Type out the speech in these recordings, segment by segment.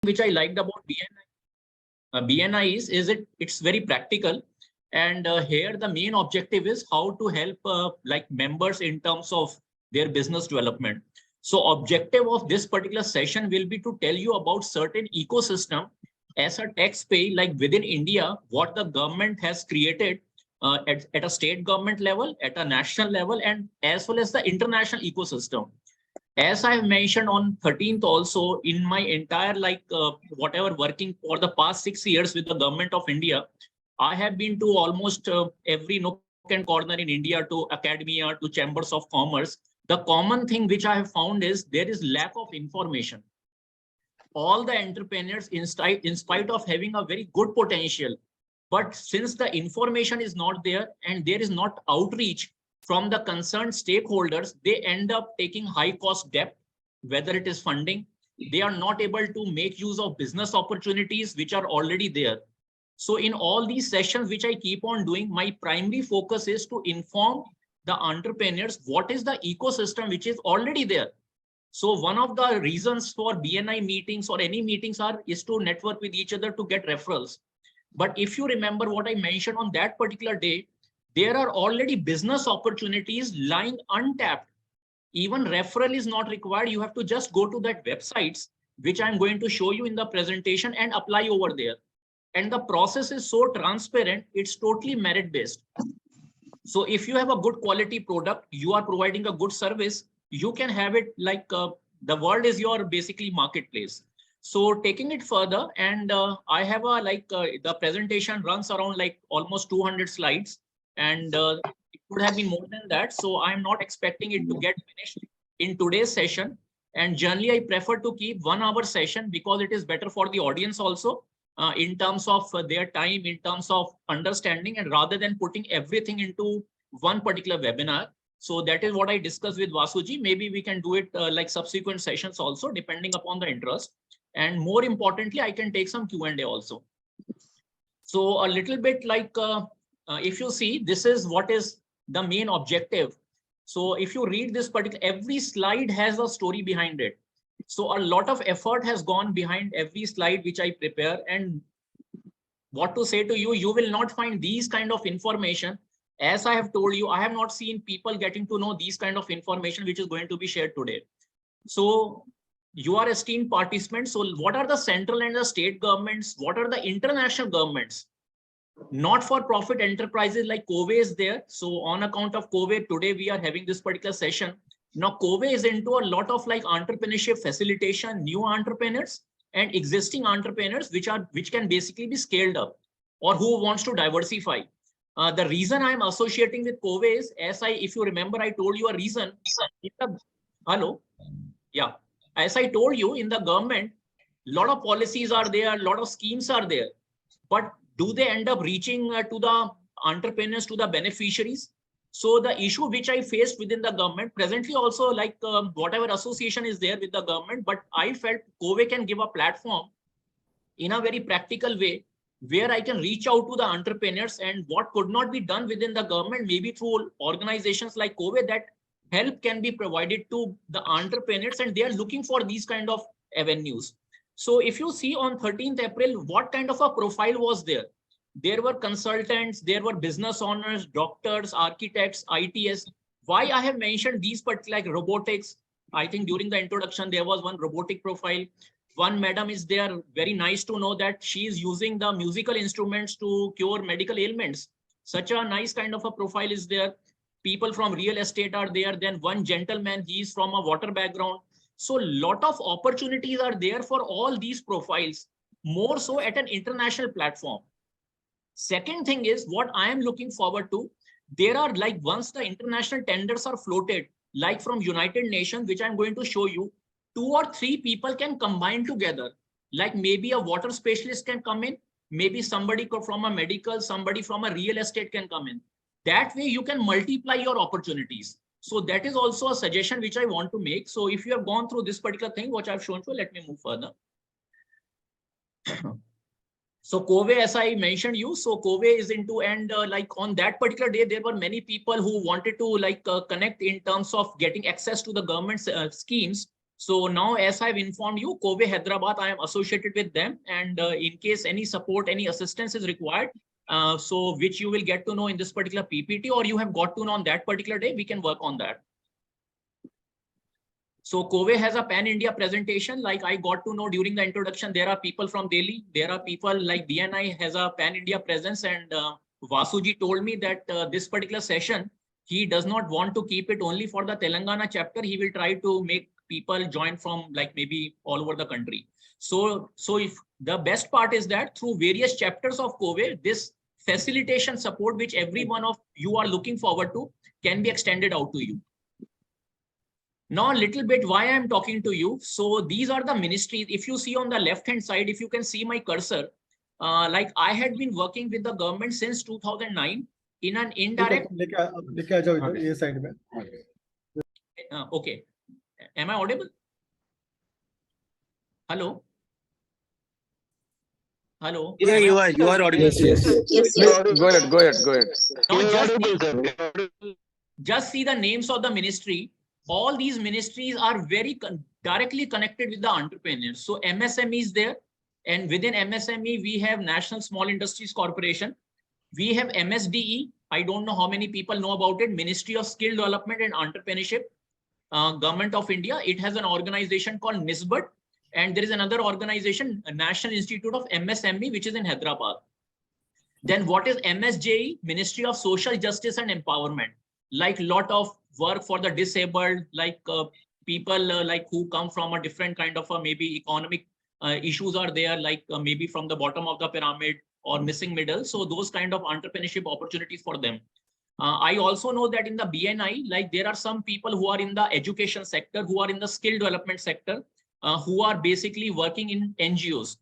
which I liked about BNI is it's very practical. And here the main objective is how to help like members in terms of their business development. So objective of this particular session will be to tell you about certain ecosystem as a taxpayer, like within India, what the government has created at a state government level, at a national level, and as well as the international ecosystem. As I have mentioned on 13th also, in my entire whatever working for the past 6 years with the government of India, I have been to almost every nook and corner in India, to academia, to chambers of commerce. The common thing which I have found is there is lack of information. All the entrepreneurs, in spite of having a very good potential, but since the information is not there and there is not outreach from the concerned stakeholders, they end up taking high cost debt, whether it is funding. They are not able to make use of business opportunities which are already there. So in all these sessions which I keep on doing, my primary focus is to inform the entrepreneurs what is the ecosystem which is already there. So one of the reasons for BNI meetings or any meetings is to network with each other to get referrals. But if you remember what I mentioned on that particular day, there are already business opportunities lying untapped. Even referral is not required. You have to just go to that websites, which I'm going to show you in the presentation, and apply over there. And the process is so transparent, it's totally merit-based. So if you have a good quality product, you are providing a good service, you can have it like the world is your basically marketplace. So taking it further, and I have a the presentation runs around like almost 200 slides, and it could have been more than that. So I'm not expecting it to get finished in today's session. And generally, I prefer to keep 1 hour session because it is better for the audience also in terms of their time, in terms of understanding, and rather than putting everything into one particular webinar. So that is what I discussed with Vasuji. Maybe we can do it like subsequent sessions also, depending upon the interest. And more importantly, I can take some Q&A also. So a little bit like, if you see, this is what is the main objective. So if you read this particular, every slide has a story behind it. So a lot of effort has gone behind every slide which I prepare. And what to say to you, you will not find these kind of information. As I have told you, I have not seen people getting to know these kind of information which is going to be shared today. So you are esteemed participants. So what are the central and the state governments? What are the international governments? Not-for-profit enterprises like COVE is there. So on account of COVE, today we are having this particular session. Now COVE is into a lot of like entrepreneurship facilitation, new entrepreneurs and existing entrepreneurs, which can basically be scaled up, or who wants to diversify. The reason I'm associating with COVE is, if you remember, I told you a reason. Hello? Yeah. As I told you, in the government, a lot of policies are there, a lot of schemes are there. But do they end up reaching to the entrepreneurs, to the beneficiaries? So the issue which I faced within the government, presently also like whatever association is there with the government, but I felt COVE can give a platform in a very practical way where I can reach out to the entrepreneurs, and what could not be done within the government, maybe through organizations like COVE, that help can be provided to the entrepreneurs, and they are looking for these kind of avenues. So if you see on 13th April, what kind of a profile was there? There were consultants, there were business owners, doctors, architects, ITS. Why I have mentioned these, but like robotics, I think during the introduction, there was one robotic profile. One madam is there, very nice to know that she is using the musical instruments to cure medical ailments. Such a nice kind of a profile is there. People from real estate are there. Then one gentleman, he is from a water background. So a lot of opportunities are there for all these profiles, more so at an international platform. Second thing is what I am looking forward to. There are like, once the international tenders are floated, like from United Nations, which I'm going to show you, 2 or 3 people can combine together. Like maybe a water specialist can come in, maybe somebody from a medical, somebody from a real estate can come in. That way you can multiply your opportunities. So that is also a suggestion which I want to make. So if you have gone through this particular thing, which I've shown you, let me move further. So COVE, as I mentioned you, so COVE is into, and like on that particular day, there were many people who wanted to like connect in terms of getting access to the government schemes. So now, as I've informed you, Kobe Hyderabad, I am associated with them. And in case any support, any assistance is required, so which you will get to know in this particular PPT, or you have got to know on that particular day, we can work on that. So Kobe has a pan-India presentation. Like I got to know during the introduction, there are people from Delhi. There are people like BNI has a pan-India presence. And Vasuji told me that this particular session, he does not want to keep it only for the Telangana chapter. He will try to make people join from like maybe all over the country. So if the best part is that through various chapters of Kobe, this facilitation support, which every one of you are looking forward to, can be extended out to you. Now, a little bit why I'm talking to you. So these are the ministries. If you see on the left-hand side, if you can see my cursor, like I had been working with the government since 2009 in an indirect. Okay. Am I audible? Hello? Hello? Yeah, you are audible. Yes. Go ahead. Now just see the names of the ministry. All these ministries are very directly connected with the entrepreneurs. So MSME is there. And within MSME, we have National Small Industries Corporation. We have MSDE. I don't know how many people know about it. Ministry of Skill Development and Entrepreneurship, Government of India. It has an organization called NISBT. And there is another organization, National Institute of MSME, which is in Hyderabad. Then what is MSJE? Ministry of Social Justice and Empowerment. Like lot of work for the disabled, like people like who come from a different kind of maybe economic issues are there, like maybe from the bottom of the pyramid or missing middle. So those kind of entrepreneurship opportunities for them. I also know that in the BNI, like there are some people who are in the education sector, who are in the skill development sector, who are basically working in NGOs.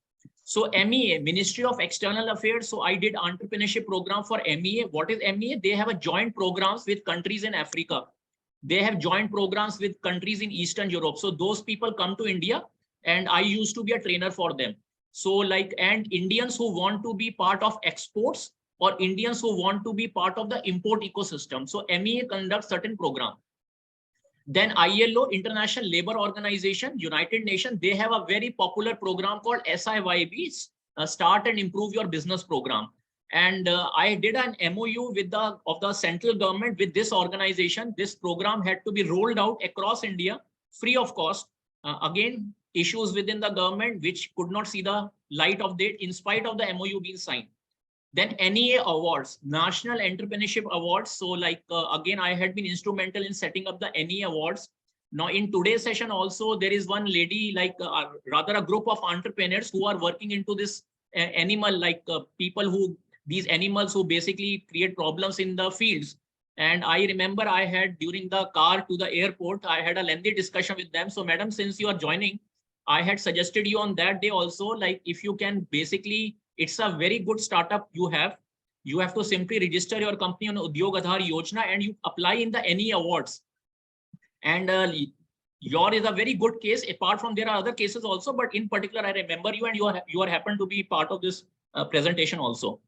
So MEA, Ministry of External Affairs. So I did entrepreneurship program for MEA. What is MEA? They have a joint programs with countries in Africa. They have joint programs with countries in Eastern Europe. So those people come to India and I used to be a trainer for them. So like, and Indians who want to be part of exports or Indians who want to be part of the import ecosystem. So MEA conducts certain program. Then ILO, International Labour Organization, United Nations, they have a very popular program called SIYB, Start and Improve Your Business Program. And I did an MOU with the central government with this organization. This program had to be rolled out across India, free of cost. Again, issues within the government which could not see the light of day in spite of the MOU being signed. Then NEA Awards, National Entrepreneurship Awards. So like, again, I had been instrumental in setting up the NEA Awards. Now in today's session also, there is one lady, like rather a group of entrepreneurs who are working into this animal, like people who, these animals who basically create problems in the fields. And I remember I had during the car to the airport, I had a lengthy discussion with them. So madam, since you are joining, I had suggested you on that day also, like if you can basically, it's a very good startup you have. You have to simply register your company on Udyog Aadhaar Yojana and you apply in the NE awards. And your is a very good case. Apart from there are other cases also, but in particular, I remember you and you are happen to be part of this presentation also.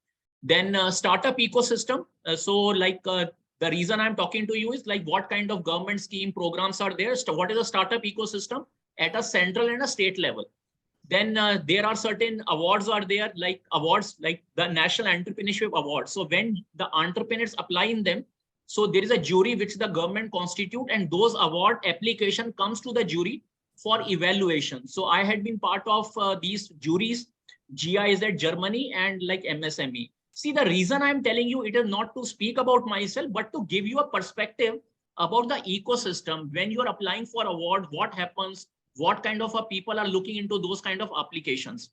Then startup ecosystem. So like the reason I'm talking to you is like what kind of government scheme programs are there? So what is a startup ecosystem at a central and a state level? Then there are certain awards are there, like awards like the National Entrepreneurship Award. So when the entrepreneurs apply in them, so there is a jury which the government constitute and those award application comes to the jury for evaluation. So I had been part of these juries, GIZ Germany and like MSME. See, the reason I'm telling you, it is not to speak about myself, but to give you a perspective about the ecosystem. When you're applying for award, what happens, what kind of people are looking into those kind of applications.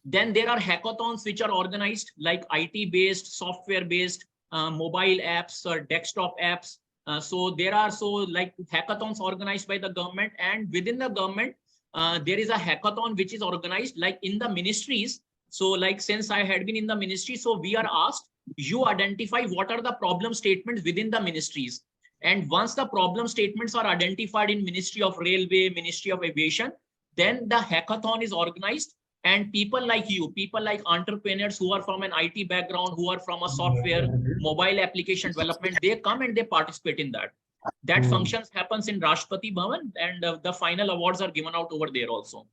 Then there are hackathons which are organized like IT-based, software-based, mobile apps or desktop apps. So there are like hackathons organized by the government, and within the government, there is a hackathon which is organized like in the ministries. So like since I had been in the ministry, so we are asked, you identify what are the problem statements within the ministries. And once the problem statements are identified in Ministry of Railway, Ministry of Aviation, then the hackathon is organized and people like you, people like entrepreneurs who are from an IT background, who are from a software, mobile application development, they come and they participate in that. That functions happens in Rashtrapati Bhavan, and the final awards are given out over there also.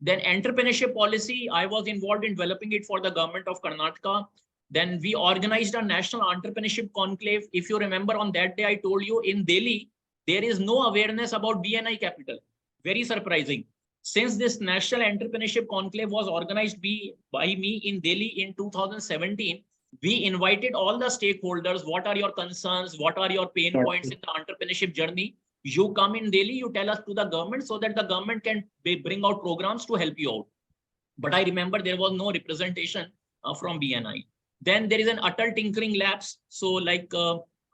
Then entrepreneurship policy, I was involved in developing it for the government of Karnataka. Then we organized a national entrepreneurship conclave. If you remember, on that day, I told you in Delhi, there is no awareness about BNI capital. Very surprising. Since this national entrepreneurship conclave was organized by me in Delhi in 2017, we invited all the stakeholders. What are your concerns? What are your pain points in the entrepreneurship journey? You come in Delhi, you tell us to the government so that the government can bring out programs to help you out. But I remember there was no representation from BNI. Then there is an Atal Tinkering Labs. So like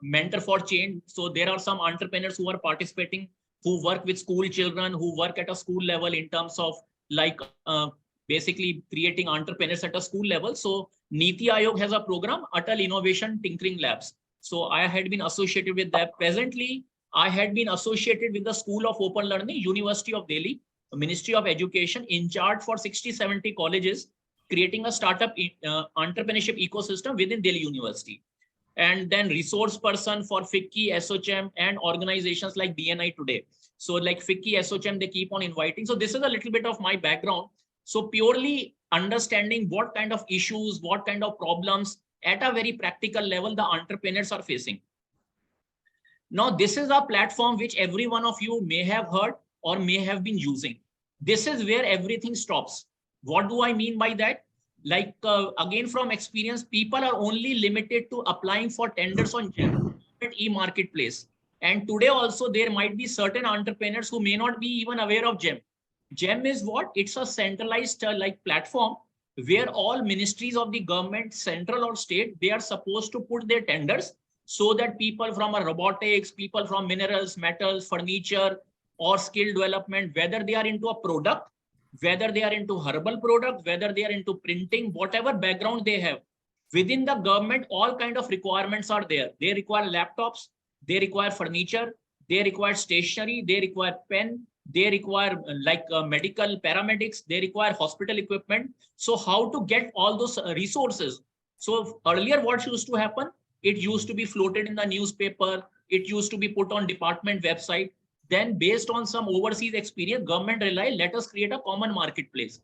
Mentor for Change. So there are some entrepreneurs who are participating, who work with school children, who work at a school level in terms of like basically creating entrepreneurs at a school level. So Niti Aayog has a program, Atal Innovation Tinkering Labs. So I had been associated with that. Presently, I had been associated with the School of Open Learning, University of Delhi, Ministry of Education, in charge for 60-70 colleges, creating a startup entrepreneurship ecosystem within Delhi University. And then resource person for FICCI, SOCHM, and organizations like BNI today. So like FICCI, SOCHM, they keep on inviting. So this is a little bit of my background. So purely understanding what kind of issues, what kind of problems at a very practical level the entrepreneurs are facing. Now, this is a platform which every one of you may have heard or may have been using. This is where everything stops. What do I mean by that? Like, again, from experience, people are only limited to applying for tenders on GEM e-marketplace. And today also, there might be certain entrepreneurs who may not be even aware of GEM. GEM is what? It's a centralized like platform where all ministries of the government, central or state, they are supposed to put their tenders so that people from robotics, people from minerals, metals, furniture, or skill development, whether they are into a product, whether they are into herbal product, whether they are into printing, whatever background they have, within the government, all kind of requirements are there. They require laptops, they require furniture, they require stationery, they require pen, they require like medical paramedics, they require hospital equipment. So how to get all those resources? So earlier what used to happen? It used to be floated in the newspaper. It used to be put on department website. Then based on some overseas experience, government realized, let us create a common marketplace.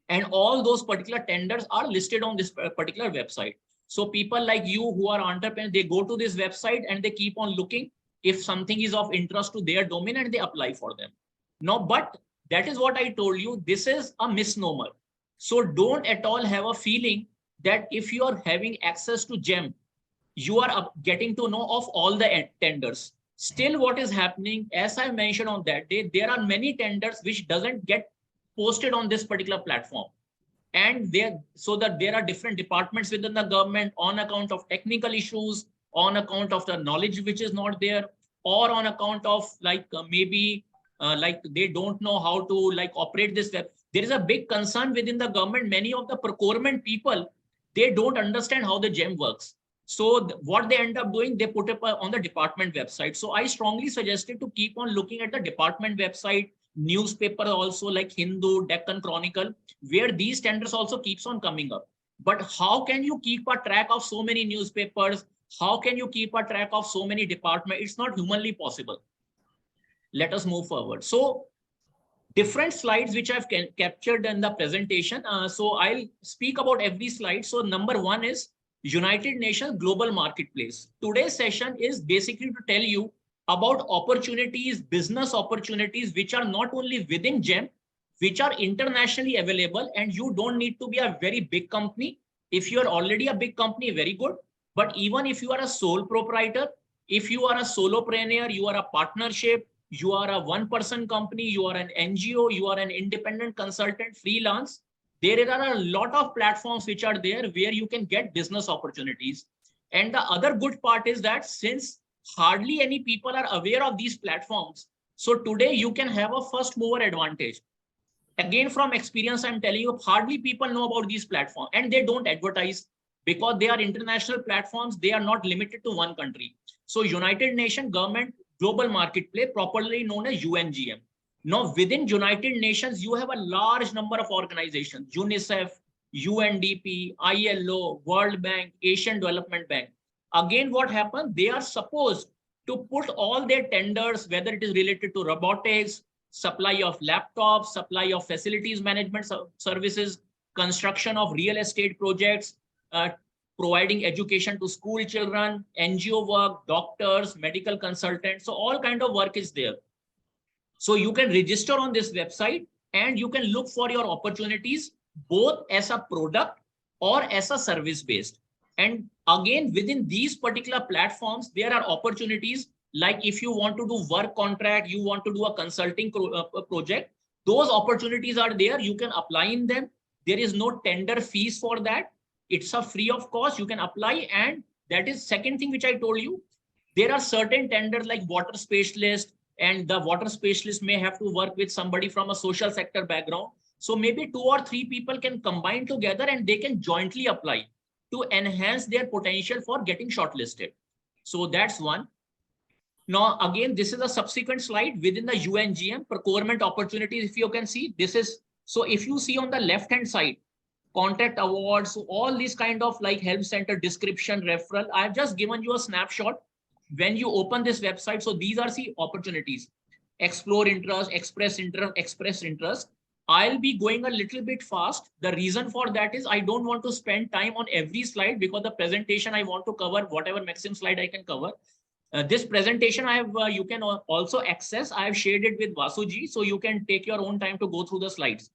And all those particular tenders are listed on this particular website. So people like you who are entrepreneurs, they go to this website and they keep on looking if something is of interest to their domain and they apply for them. No, but that is what I told you. This is a misnomer. So don't at all have a feeling that if you are having access to GEM, you are getting to know of all the tenders. Still, what is happening, as I mentioned on that day, there are many tenders which doesn't get posted on this particular platform. And so that there are different departments within the government on account of technical issues, on account of the knowledge which is not there, or on account of like maybe like they don't know how to like operate this web. There is a big concern within the government. Many of the procurement people, they don't understand how the GEM works. So what they end up doing, they put up on the department website. So I strongly suggested to keep on looking at the department website, newspaper also like Hindu, Deccan Chronicle, where these tenders also keeps on coming up. But how can you keep a track of so many newspapers? How can you keep a track of so many departments? It's not humanly possible. Let us move forward. So different slides which I've captured in the presentation. So I'll speak about every slide. So number one is United Nations Global Marketplace. Today's session is basically to tell you about opportunities, business opportunities, which are not only within GEM, which are internationally available, and you don't need to be a very big company. If you are already a big company, very good. But even if you are a sole proprietor, if you are a solopreneur, you are a partnership, you are a one-person company, you are an NGO, you are an independent consultant, freelance, there are a lot of platforms which are there where you can get business opportunities. And the other good part is that since hardly any people are aware of these platforms, so today you can have a first mover advantage. Again, from experience, I'm telling you, hardly people know about these platforms and they don't advertise because they are international platforms. They are not limited to one country. So United Nations Government Global Marketplace, properly known as UNGM. Now, within United Nations, you have a large number of organizations, UNICEF, UNDP, ILO, World Bank, Asian Development Bank. Again, what happened? They are supposed to put all their tenders, whether it is related to robotics, supply of laptops, supply of facilities management services, construction of real estate projects, providing education to school children, NGO work, doctors, medical consultants. So all kind of work is there. So you can register on this website and you can look for your opportunities both as a product or as a service based. And again, within these particular platforms, there are opportunities like if you want to do work contract, you want to do a consulting project, those opportunities are there. You can apply in them. There is no tender fees for that. It's a free of cost. You can apply. And that is second thing which I told you. There are certain tenders like water specialist, and the water specialist may have to work with somebody from a social sector background. So maybe 2 or 3 people can combine together and they can jointly apply to enhance their potential for getting shortlisted. So that's one. Now, again, this is a subsequent slide within the UNGM procurement opportunities. If you can see, this is, so if you see on the left hand side, contract awards, so all these kind of like help center description, referral, I've just given you a snapshot. When you open this website, so these are the opportunities, explore interest, express interest. I'll be going a little bit fast. The reason for that is I don't want to spend time on every slide because the presentation I want to cover whatever maximum slide I can cover. This presentation I have, you can also access. I have shared it with Vasuji, so you can take your own time to go through the slides.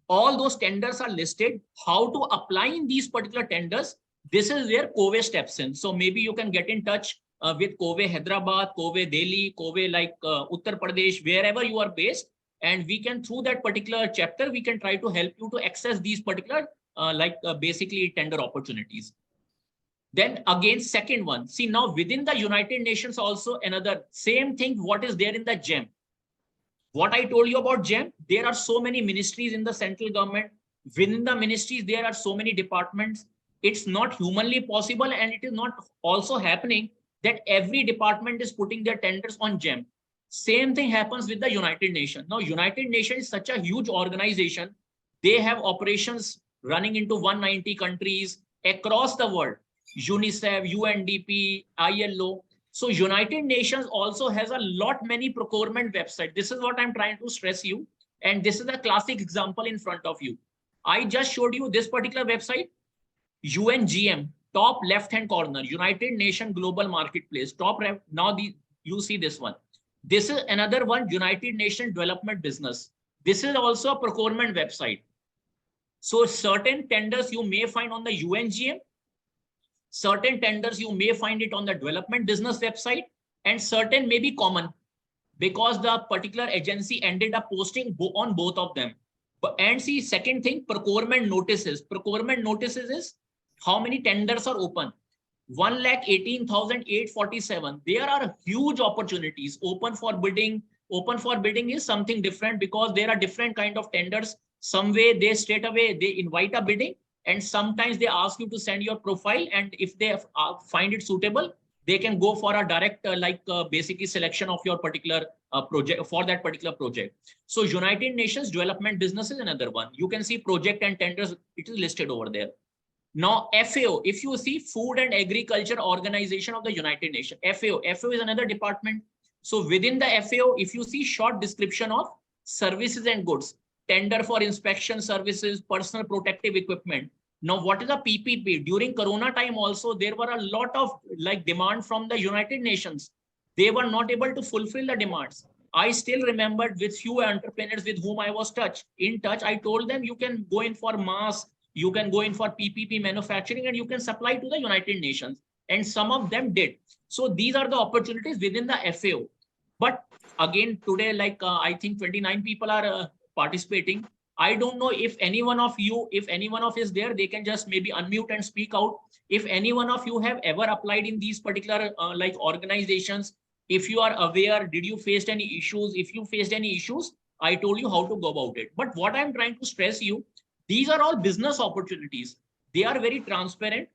All those tenders are listed. How to apply in these particular tenders? This is where COVE steps in. So maybe you can get in touch with COVE Hyderabad, COVE Delhi, COVE like Uttar Pradesh, wherever you are based. And we can, through that particular chapter, we can try to help you to access these particular basically tender opportunities. Then again, second one, see now within the United Nations also another same thing, what is there in the GEM. What I told you about GEM, there are so many ministries in the central government. Within the ministries, there are so many departments. It's not humanly possible, and it is not also happening that every department is putting their tenders on GEM. Same thing happens with the United Nations. Now, United Nations is such a huge organization. They have operations running into 190 countries across the world. UNICEF, UNDP, ILO. So United Nations also has a lot many procurement websites. This is what I'm trying to stress you. And this is a classic example in front of you. I just showed you this particular website, UNGM, top left-hand corner, United Nations Global Marketplace, top left. Now you see this one. This is another one, United Nations Development Business. This is also a procurement website. So certain tenders you may find on the UNGM, certain tenders you may find it on the development business website, and certain may be common because the particular agency ended up posting on both of them. And see, second thing, procurement notices. Procurement notices is how many tenders are open. 1,18,847. There are huge opportunities open for bidding. Open for bidding is something different because there are different kind of tenders. Some way they straight away they invite a bidding, and sometimes they ask you to send your profile, and if they find it suitable, they can go for a direct basically selection of your particular project for that particular project. So United Nations Development Business is another one. You can see project and tenders, it is listed over there. Now FAO, if you see Food and Agriculture Organization of the United Nations, FAO is another department. So within the FAO, if you see short description of services and goods, tender for inspection services, personal protective equipment. Now, what is a PPP? During Corona time also, there were a lot of demand from the United Nations. They were not able to fulfill the demands. I still remembered with few entrepreneurs with whom I was in touch. I told them you can go in for mass, you can go in for PPP manufacturing, and you can supply to the United Nations. And some of them did. So these are the opportunities within the FAO. But again, today, I think 29 people are participating. I don't know if any one of you, if any one of is there, they can just maybe unmute and speak out. If any one of you have ever applied in these particular organizations, if you are aware, did you face any issues? If you faced any issues, I told you how to go about it. But what I'm trying to stress you, these are all business opportunities. They are very transparent.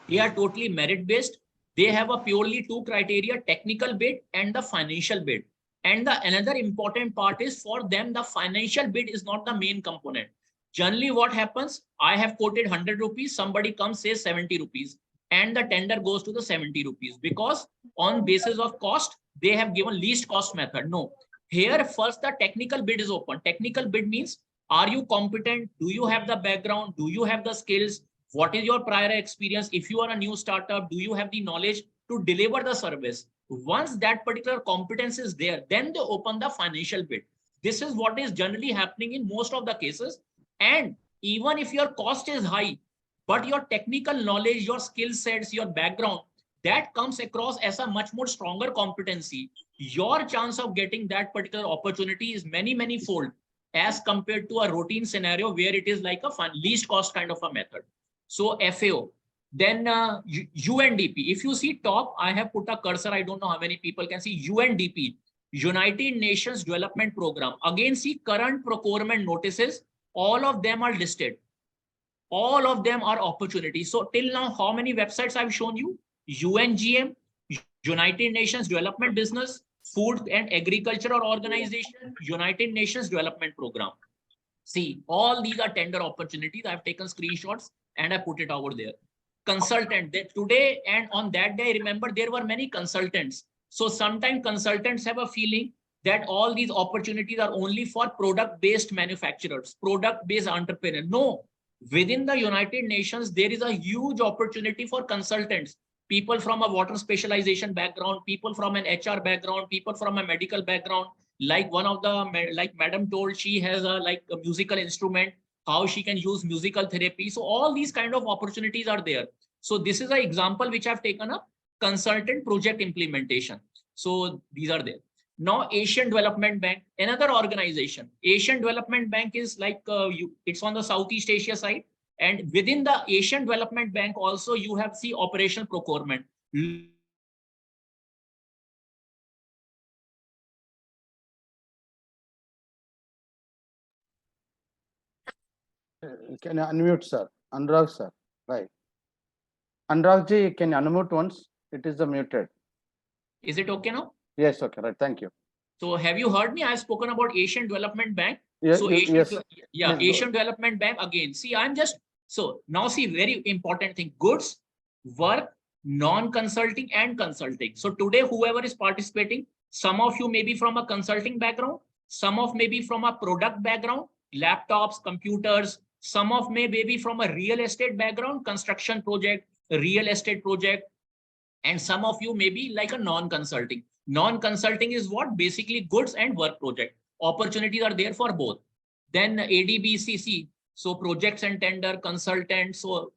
They are totally merit-based. They have a purely two criteria, technical bid and the financial bid. And the another important part is for them, the financial bid is not the main component. Generally, what happens? I have quoted 100 rupees. Somebody comes, says 70 rupees. and the tender goes to the 70 rupees, because on basis of cost, they have given least cost method. No, here first the technical bid is open. Technical bid means, are you competent? Do you have the background? Do you have the skills? What is your prior experience? If you are a new startup, do you have the knowledge to deliver the service? Once that particular competence is there, then they open the financial bid. This is what is generally happening in most of the cases. And even if your cost is high, but your technical knowledge, your skill sets, your background, that comes across as a much more stronger competency, your chance of getting that particular opportunity is many fold as compared to a routine scenario where it is like a least cost kind of a method. So FAO. Then UNDP. If you see top, I have put a cursor. I don't know how many people can see UNDP, United Nations Development Program. Again, see current procurement notices. All of them are listed. All of them are opportunities. So till now, how many websites I've shown you? UNGM, United Nations Development Business, Food and Agriculture Organization, United Nations Development Program. See, all these are tender opportunities. I've taken screenshots and I put it over there. Consultant, that today and on that day, remember there were many consultants. So sometimes consultants have a feeling that all these opportunities are only for product-based manufacturers, product-based entrepreneurs. No, within the United Nations, there is a huge opportunity for consultants. People from a water specialization background, people from an HR background, people from a medical background. Like one of the, like Madam told, she has a musical instrument, how she can use musical therapy. So all these kind of opportunities are there. So this is an example which I've taken up, consultant project implementation. So these are there. Now Asian Development Bank, another organization. Asian Development Bank is like, it's on the Southeast Asia side. And within the Asian Development Bank also you have the operational procurement. Can you unmute, sir? Anurag, sir. Right. Anurag ji, can you unmute once? It is muted. Is it okay now? Yes, okay, right. Thank you. So have you heard me? I've spoken about Asian Development Bank. Yes, so yes. Yeah, Asian Development Bank again. See, I'm just, so now see, very important thing, goods, work, non-consulting and consulting. So today, whoever is participating, some of you may be from a consulting background, some of maybe from a product background, laptops, computers, some of maybe from a real estate background, construction project, real estate project, and some of you may be like a non-consulting. Non-consulting is what? Basically goods and work project. Opportunities are there for both. Then ADBCC, so projects and tender, consultant. So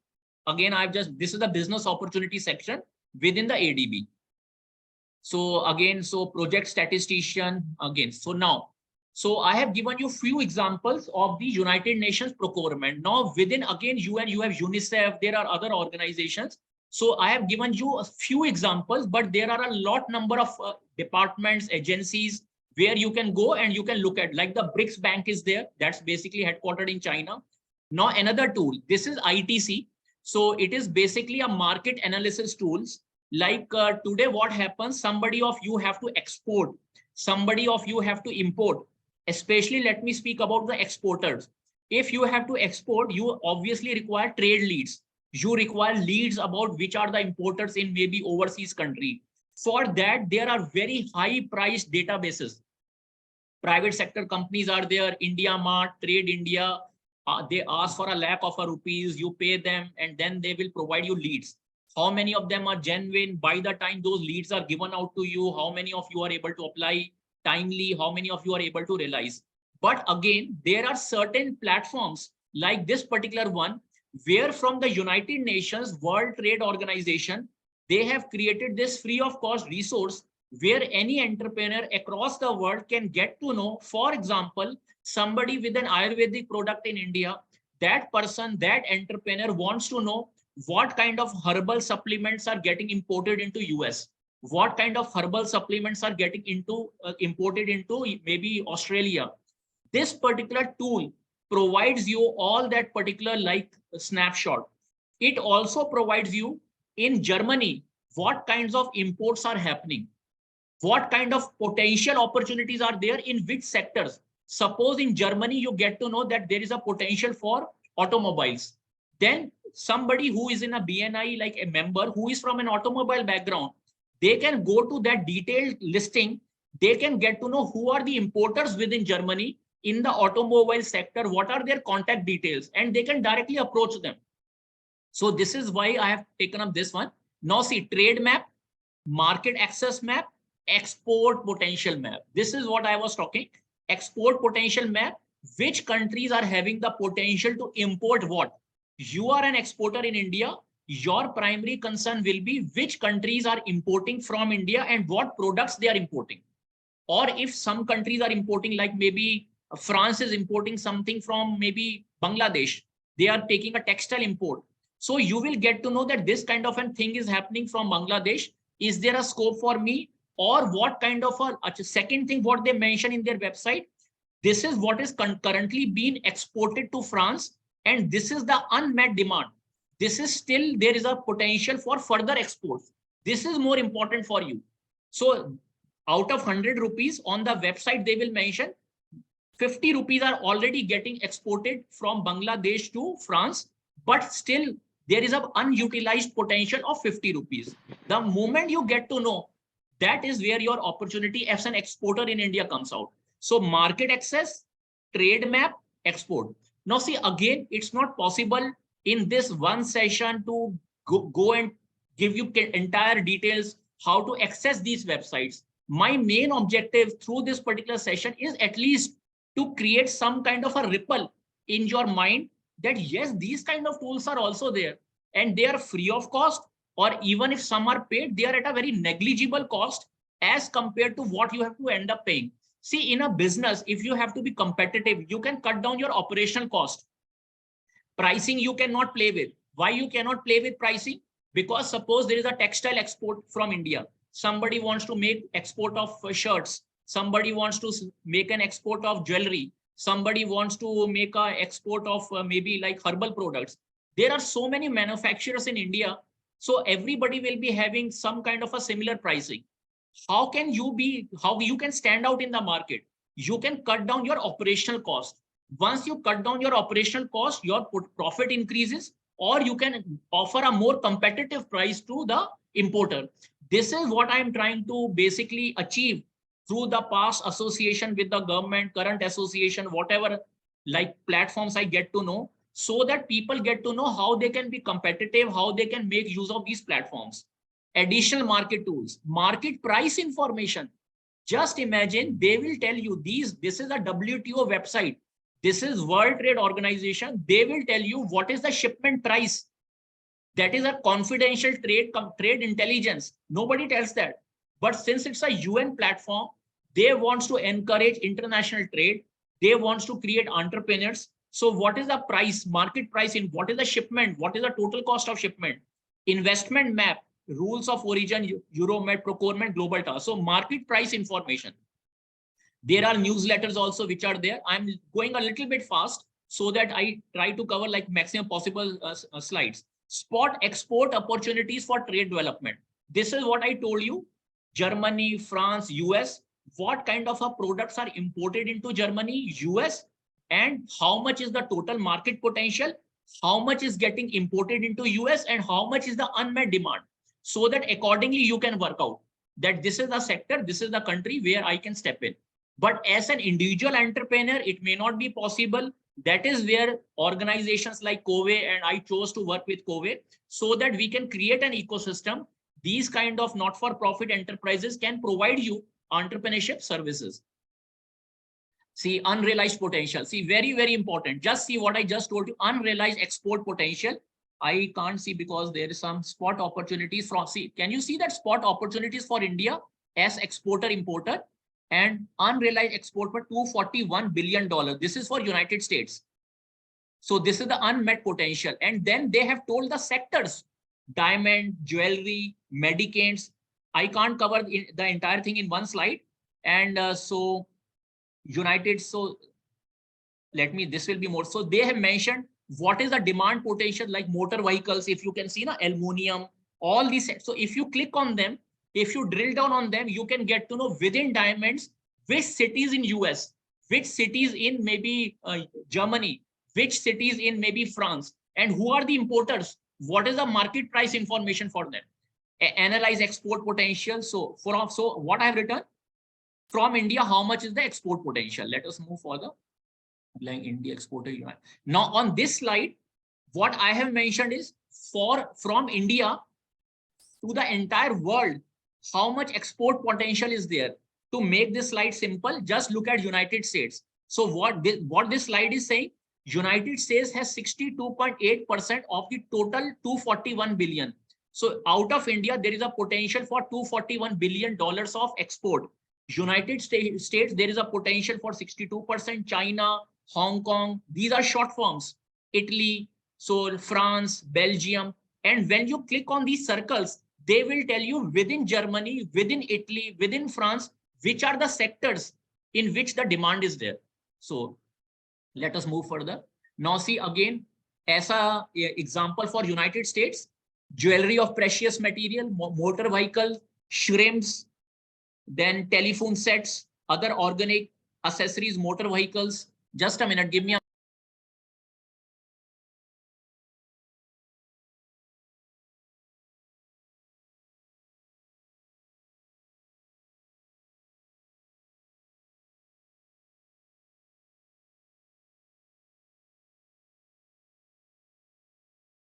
again, this is the business opportunity section within the ADB. So again, so project statistician again. So now, so I have given you few examples of the United Nations procurement. Now within again UN, you have UNICEF, there are other organizations. So I have given you a few examples, but there are a lot number of departments, agencies where you can go and you can look at, like the BRICS Bank is there. That's basically headquartered in China. Now another tool, this is ITC. So it is basically a market analysis tools. Like today, what happens? Somebody of you have to export, somebody of you have to import. Especially, let me speak about the exporters. If you have to export, you obviously require trade leads. You require leads about which are the importers in maybe overseas country. For that, there are very high priced databases. Private sector companies are there, India Mart, Trade India. They ask for a lakh of rupees, you pay them, and then they will provide you leads. How many of them are genuine? By the time those leads are given out to you, how many of you are able to apply timely? How many of you are able to realize? But again, there are certain platforms like this particular one, where from the United Nations World Trade Organization, they have created this free of cost resource where any entrepreneur across the world can get to know, for example, somebody with an Ayurvedic product in India, that person, that entrepreneur wants to know what kind of herbal supplements are getting imported into US, what kind of herbal supplements are getting imported into maybe Australia. This particular tool provides you all that particular like snapshot. It also provides you in Germany, what kinds of imports are happening, what kind of potential opportunities are there in which sectors. Suppose in Germany, you get to know that there is a potential for automobiles. Then somebody who is in a BNI, like a member who is from an automobile background, they can go to that detailed listing. They can get to know who are the importers within Germany in the automobile sector, what are their contact details, and they can directly approach them. So this is why I have taken up this one. Now see, trade map, market access map, export potential map. This is what I was talking. Export potential map, which countries are having the potential to import what? You are an exporter in India. Your primary concern will be which countries are importing from India and what products they are importing. Or if some countries are importing, like maybe France is importing something from maybe Bangladesh, they are taking a textile import. So you will get to know that this kind of a thing is happening from Bangladesh. Is there a scope for me? Or what kind of a second thing, what they mention in their website, this is what is currently being exported to France, and this is the unmet demand. This is still, there is a potential for further exports. This is more important for you. So out of 100 rupees on the website, they will mention 50 rupees are already getting exported from Bangladesh to France, but still there is an unutilized potential of 50 rupees. The moment you get to know, that is where your opportunity as an exporter in India comes out. So market access, trade map, export. Now see, again, it's not possible in this one session to go and give you entire details how to access these websites. My main objective through this particular session is at least to create some kind of a ripple in your mind that yes, these kind of tools are also there and they are free of cost, or even if some are paid, they are at a very negligible cost as compared to what you have to end up paying. See, in a business, if you have to be competitive, you can cut down your operational cost. Pricing you cannot play with. Why you cannot play with pricing? Because suppose there is a textile export from India. Somebody wants to make export of shirts. Somebody wants to make an export of jewelry. Somebody wants to make an export of maybe like herbal products. There are so many manufacturers in India. So everybody will be having some kind of a similar pricing. How you can stand out in the market? You can cut down your operational cost. Once you cut down your operational cost, your profit increases, or you can offer a more competitive price to the importer. This is what I am trying to basically achieve through the past association with the government, current association, whatever like platforms I get to know, so that people get to know how they can be competitive, how they can make use of these platforms. Additional market tools, market price information. Just imagine, they will tell you this is a WTO website. This is World Trade Organization. They will tell you what is the shipment price. That is a confidential trade intelligence. Nobody tells that. But since it's a UN platform, they want to encourage international trade. They want to create entrepreneurs. So what is the price, market price in what is the shipment? What is the total cost of shipment? Investment map, rules of origin, Euromed, procurement, global task. So market price information. There are newsletters also which are there. I'm going a little bit fast so that I try to cover like maximum possible slides. Spot export opportunities for trade development. This is what I told you. Germany, France, US. What kind of products are imported into Germany, US, and how much is the total market potential? How much is getting imported into US and how much is the unmet demand? So that accordingly you can work out that this is the sector, this is the country where I can step in. But as an individual entrepreneur, it may not be possible. That is where organizations like COVE, and I chose to work with COVE so that we can create an ecosystem. These kind of not-for-profit enterprises can provide you entrepreneurship services. See, unrealized potential. See, very, very important. Just see what I just told you, unrealized export potential. I can't see because there is some spot opportunities from, see, can you see that spot opportunities for India as exporter, importer? And unrealized export for $241 billion. This is for United States. So this is the unmet potential. And then they have told the sectors, diamond, jewelry, medicaments. I can't cover the entire thing in one slide. And so this will be more. So they have mentioned what is the demand potential, like motor vehicles, if you can see, aluminum, all these. So if you click on them, if you drill down on them, you can get to know within diamonds, which cities in US, which cities in maybe Germany, which cities in maybe France, And who are the importers? What is the market price information for them? Analyze export potential. So what I have written, from India, how much is the export potential? Let us move further. Like India exporter. Now on this slide, what I have mentioned is from India to the entire world, how much export potential is there? To make this slide simple, just look at United States. So what this slide is saying, United States has 62.8% of the total 241 billion. So out of India, there is a potential for $241 billion of export. United States, there is a potential for 62%. China, Hong Kong, these are short forms. Italy, so France, Belgium. And when you click on these circles, they will tell you within Germany, within Italy, within France, which are the sectors in which the demand is there. So let us move further. Now see again, as an example for United States, jewelry of precious material, motor vehicle, shrimps, then telephone sets, other organic accessories, motor vehicles. Just a minute, give me a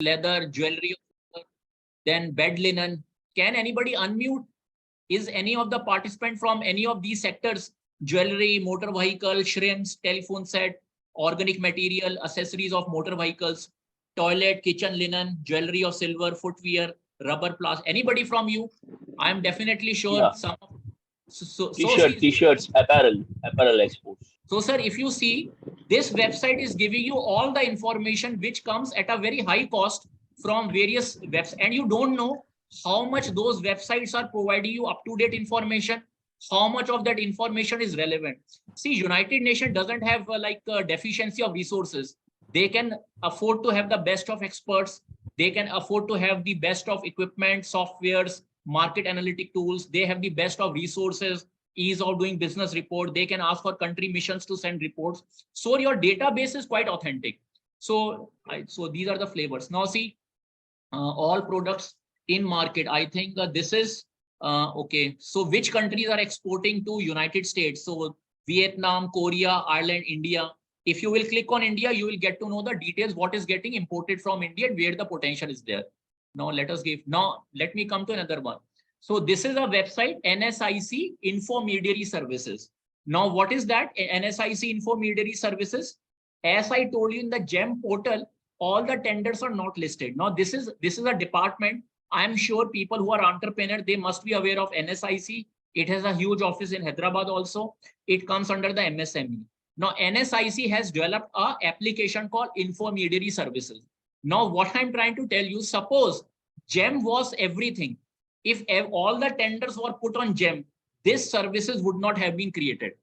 leather, jewelry, then bed linen. Can anybody unmute? Is any of the participant from any of these sectors? Jewelry, motor vehicle, shrimps, telephone set, organic material, accessories of motor vehicles, toilet, kitchen linen, jewelry of silver, footwear, rubber, plastic. Anybody from you? I am definitely sure. Yeah. Some. T-shirts, apparel exports. So, sir, if you see, this website is giving you all the information which comes at a very high cost from various websites, and you don't know how much those websites are providing you up-to-date information, how much of that information is relevant. See, United Nations doesn't have a deficiency of resources. They can afford to have the best of experts. They can afford to have the best of equipment, softwares, market analytic tools. They have the best of resources, ease of doing business report. They can ask for country missions to send reports. So your database is quite authentic. So these are the flavors. Now see, all products in market. I think this is okay. So which countries are exporting to United States? So Vietnam, Korea, Ireland, India. If you will click on India, you will get to know the details, what is getting imported from India and where the potential is there. Now let me come to another one. So this is a website, NSIC Intermediary Services. Now what is that? NSIC Intermediary Services. As I told you in the GEM portal, all the tenders are not listed. Now this is a department. I'm sure people who are entrepreneurs, they must be aware of NSIC. It has a huge office in Hyderabad also. It comes under the MSME. Now NSIC has developed an application called Intermediary Services. Now what I'm trying to tell you, suppose GEM was everything. If all the tenders were put on GEM, this services would not have been created.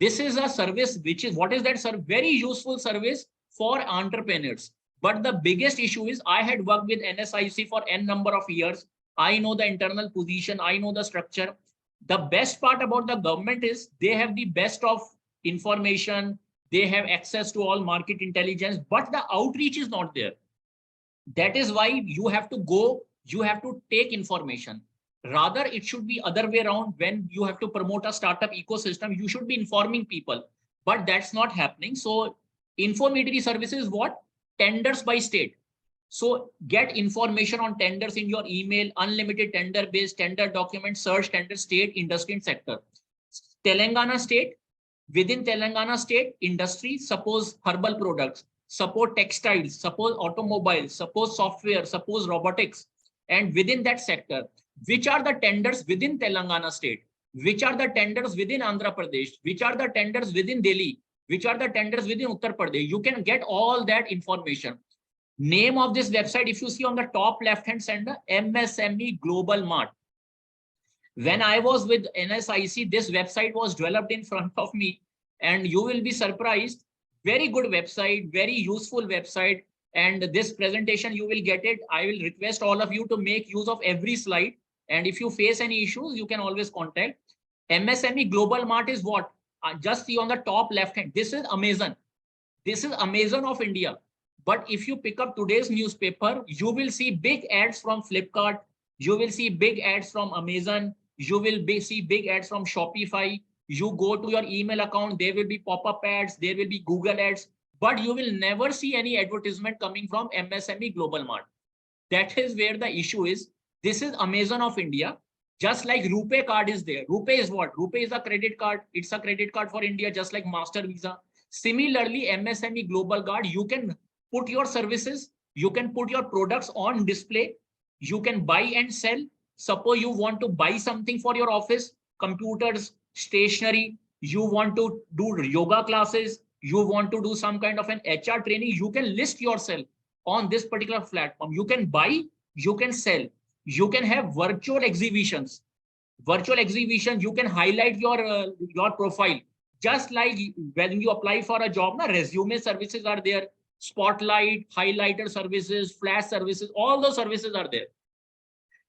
This is a service which is, what is that, sir? Very useful service for entrepreneurs. But the biggest issue is, I had worked with NSIC for N number of years. I know the internal position. I know the structure. The best part about the government is they have the best of information. They have access to all market intelligence, but the outreach is not there. That is why you have to go, you have to take information. Rather, it should be other way around. When you have to promote a startup ecosystem, you should be informing people, but that's not happening. So intermediary services, what? Tenders by state. So get information on tenders in your email, unlimited tender based, tender document, search tender, state, industry and sector. Telangana state, within Telangana state, industry, suppose herbal products, suppose textiles, suppose automobiles, suppose software, suppose robotics. And within that sector, which are the tenders within Telangana state? Which are the tenders within Andhra Pradesh? Which are the tenders within Delhi? Which are the tenders within Uttar Pradesh? You can get all that information. Name of this website, if you see on the top left-hand side, MSME Global Mart. When I was with NSIC, this website was developed in front of me, and you will be surprised. Very good website, very useful website. And this presentation, you will get it. I will request all of you to make use of every slide. And if you face any issues, you can always contact. MSME Global Mart is what? Just see on the top left hand. This is Amazon. This is Amazon of India. But if you pick up today's newspaper, you will see big ads from Flipkart. You will see big ads from Amazon. You will see big ads from Shopify. You go to your email account, there will be pop-up ads, there will be Google ads, but you will never see any advertisement coming from MSME Global Mart. That is where the issue is. This is Amazon of India. Just like RuPay card is there. RuPay is what? RuPay is a credit card. It's a credit card for India, just like Master Visa. Similarly, MSME Global Card, you can put your services, you can put your products on display, you can buy and sell. Suppose you want to buy something for your office, computers, stationery, you want to do yoga classes, you want to do some kind of an HR training, you can list yourself on this particular platform. You can buy, you can sell, you can have virtual exhibitions. Virtual exhibition, you can highlight your profile. Just like when you apply for a job, resume services are there, spotlight, highlighter services, flash services, all those services are there.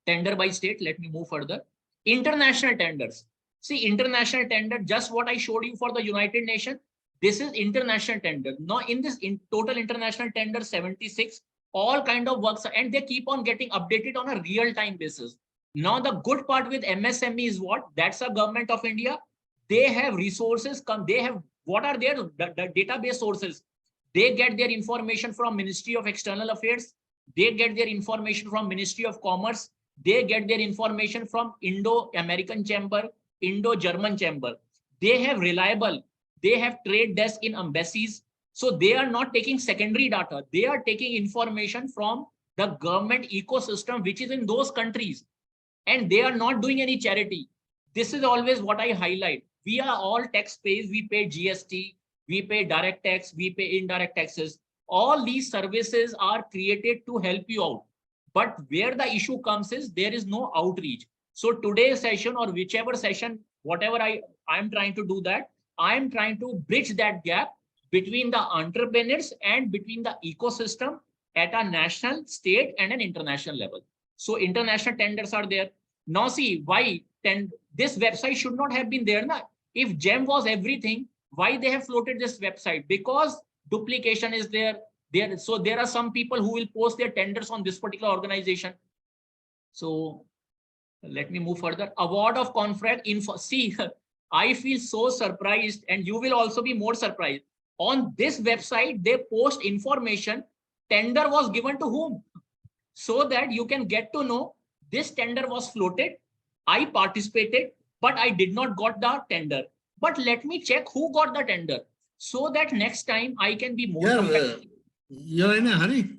Tender by state, let me move further. International tenders. See, international tender, just what I showed you for the United Nations, this is international tender. Now, in this total international tender, 76, all kind of works, and they keep on getting updated on a real-time basis. Now, the good part with MSME is what? That's a government of India. They have resources, they have, what are their the database sources? They get their information from Ministry of External Affairs. They get their information from Ministry of Commerce. They get their information from Indo-American Chamber, Indo-German Chamber. They have reliable, they have trade desk in embassies. So they are not taking secondary data. They are taking information from the government ecosystem, which is in those countries. And they are not doing any charity. This is always what I highlight. We are all taxpayers. We pay GST, we pay direct tax, we pay indirect taxes. All these services are created to help you out. But where the issue comes is there is no outreach. So today's session or whichever session, whatever I'm trying to do that, I'm trying to bridge that gap between the entrepreneurs and between the ecosystem at a national, state, and an international level. So international tenders are there. Now see, why this website should not have been there. Now, if GEM was everything, why they have floated this website? Because duplication is there. So there are some people who will post their tenders on this particular organization. So let me move further. Award of contract info. See, I feel so surprised, and you will also be more surprised. On this website, they post information. Tender was given to whom? So that you can get to know this tender was floated. I participated, but I did not got the tender. But let me check who got the tender, so that next time I can be more competitive. You're in a hurry.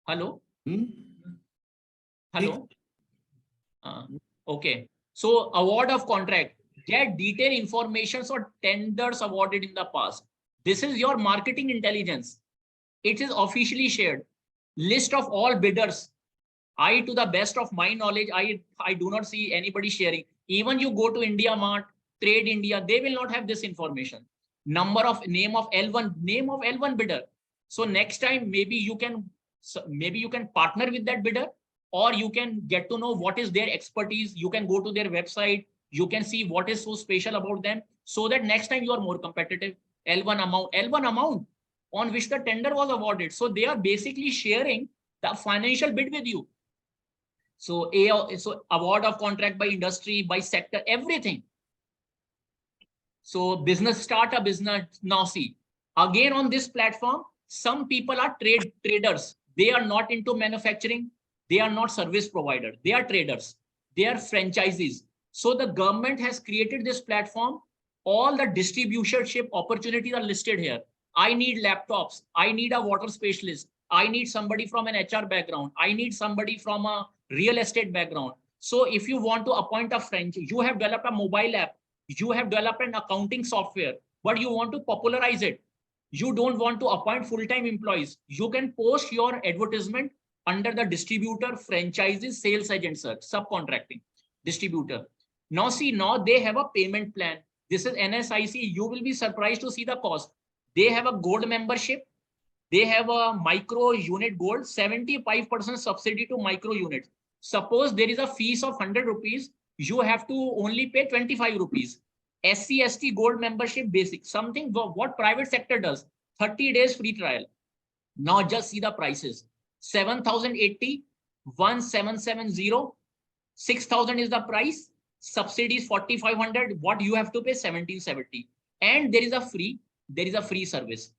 Hello? Hello? Okay. So award of contract, get detailed information or tenders awarded in the past. This is your marketing intelligence. It is officially shared. List of all bidders. To the best of my knowledge, I do not see anybody sharing. Even you go to India Mart, Trade India, they will not have this information. Name of L1 bidder. So next time, maybe you can partner with that bidder, or you can get to know what is their expertise. You can go to their website. You can see what is so special about them, so that next time you are more competitive. L1 amount on which the tender was awarded. So they are basically sharing the financial bid with you. So award of contract by industry, by sector, everything. So business, start a business. Now see, again on this platform, some people are traders. They are not into manufacturing. They are not service provider. They are traders. They are franchisees. So the government has created this platform. All the distributorship opportunities are listed here. I need laptops. I need a water specialist. I need somebody from an HR background. I need somebody from a real estate background. So if you want to appoint a franchise, you have developed a mobile app. You have developed an accounting software, but you want to popularize it. You don't want to appoint full-time employees. You can post your advertisement under the distributor, franchises, sales agent search, subcontracting, distributor. Now see, now they have a payment plan. This is NSIC. You will be surprised to see the cost. They have a gold membership. They have a micro unit gold, 75% subsidy to micro units. Suppose there is a fees of 100 rupees, you have to only pay 25 rupees. SC/ST gold membership basic, something what private sector does, 30 days free trial. Now just see the prices. 7,080, 1,770, 6,000 is the price. Subsidy is 4,500. What you have to pay? 1,770. And there is a free service.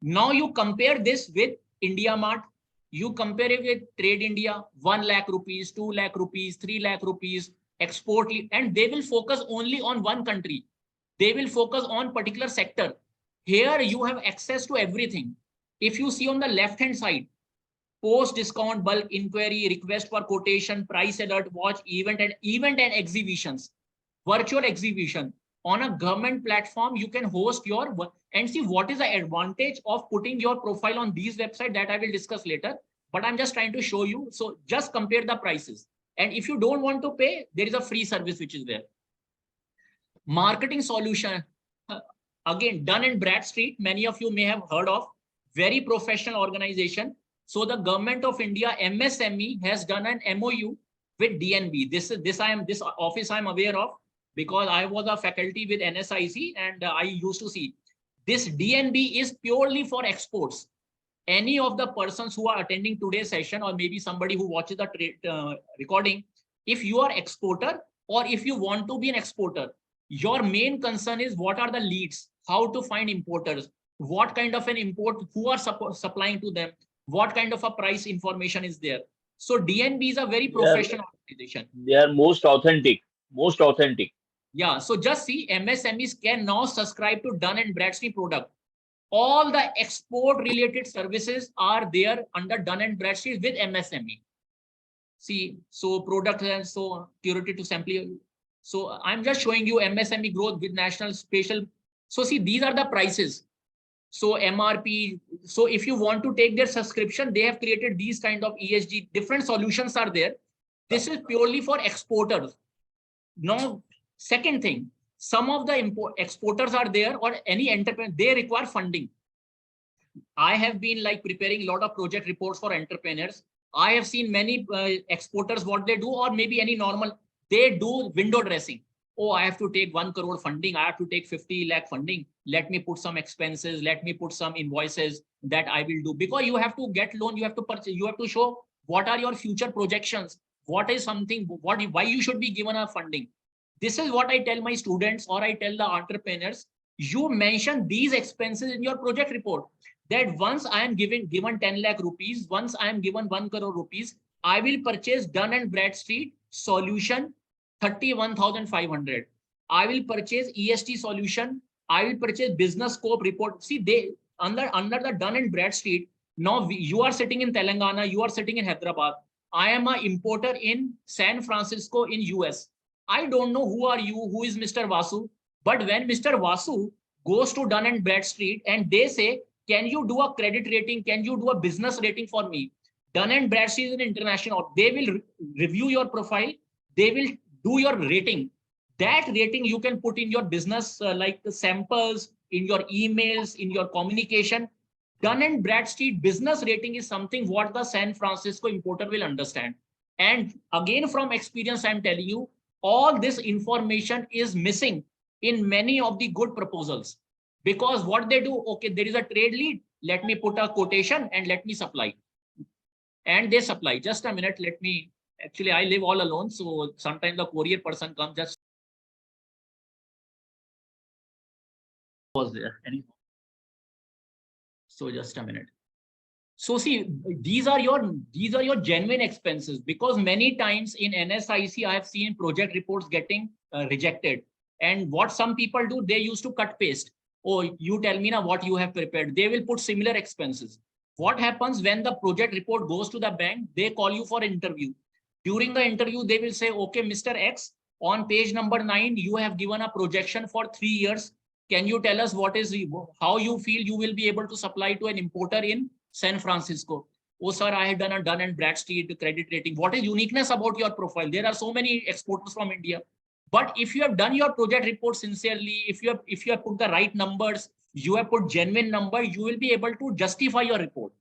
Now you compare this with India Mart. You compare it with Trade India, 1 lakh rupees, 2 lakh rupees, 3 lakh rupees, export, and they will focus only on one country. They will focus on particular sector. Here you have access to everything. If you see on the left hand side, post discount, bulk inquiry, request for quotation, price alert, watch, event and exhibitions, virtual exhibition. On a government platform, you can host your work and see what is the advantage of putting your profile on these websites that I will discuss later. But I'm just trying to show you. So just compare the prices. And if you don't want to pay, there is a free service which is there. Marketing solution. Again, Dun & Bradstreet, many of you may have heard of, very professional organization. So the government of India, MSME, has done an MOU with DNB. This office I'm aware of, because I was a faculty with NSIC and I used to see. This DNB is purely for exports. Any of the persons who are attending today's session, or maybe somebody who watches the recording, if you are exporter or if you want to be an exporter, your main concern is what are the leads, how to find importers, what kind of an import, who are supplying to them, what kind of a price information is there. So DNB is a very professional organization. They are most authentic. Yeah, so just see, MSMEs can now subscribe to Dun & Bradstreet product. All the export related services are there under Dun & Bradstreet with MSME. See, so product and so curated to sample. So I'm just showing you MSME growth with national special. So see, these are the prices. So MRP. So if you want to take their subscription, they have created these kind of ESG, different solutions are there. This is purely for exporters. Now, second thing, some of the exporters are there, or any entrepreneur, they require funding. I have been like preparing a lot of project reports for entrepreneurs. I have seen many exporters, what they do, or maybe any normal, they do window dressing. Oh, I have to take 1 crore funding. I have to take 50 lakh funding. Let me put some expenses. Let me put some invoices that I will do. Because you have to get loan, you have to purchase, you have to show what are your future projections. What is something, why you should be given a funding. This is what I tell my students, or I tell the entrepreneurs, you mention these expenses in your project report, that once I am given 10 lakh rupees, once I am given 1 crore rupees, I will purchase Dun & Bradstreet solution 31,500. I will purchase EST solution. I will purchase business scope report. See, they under the Dun & Bradstreet, now you are sitting in Telangana, you are sitting in Hyderabad. I am an importer in San Francisco in US. I don't know who are you, who is Mr. Vasu, but when Mr. Vasu goes to Dun & Bradstreet and they say, can you do a credit rating? Can you do a business rating for me? Dun & Bradstreet is an international. They will review your profile. They will do your rating. That rating you can put in your business, like the samples, in your emails, in your communication. Dun & Bradstreet business rating is something what the San Francisco importer will understand. And again, from experience, I'm telling you, all this information is missing in many of the good proposals. Because what they do, okay, there is a trade lead, let me put a quotation and let me supply. And they supply. Just a minute, let me, actually I live all alone, so sometimes the courier person comes, just was there. So just a minute. So see, these are your genuine expenses, because many times in NSIC, I have seen project reports getting rejected. And what some people do, they used to cut paste. Oh, you tell me now what you have prepared. They will put similar expenses. What happens when the project report goes to the bank? They call you for interview. During the interview, they will say, okay, Mr. X, on page number 9, you have given a projection for 3 years. Can you tell us how you feel you will be able to supply to an importer in San Francisco? Oh, sir, I have done a Dun & Bradstreet credit rating. What is uniqueness about your profile? There are so many exporters from India. But if you have done your project report sincerely, if you have put the right numbers, you have put genuine number, you will be able to justify your report.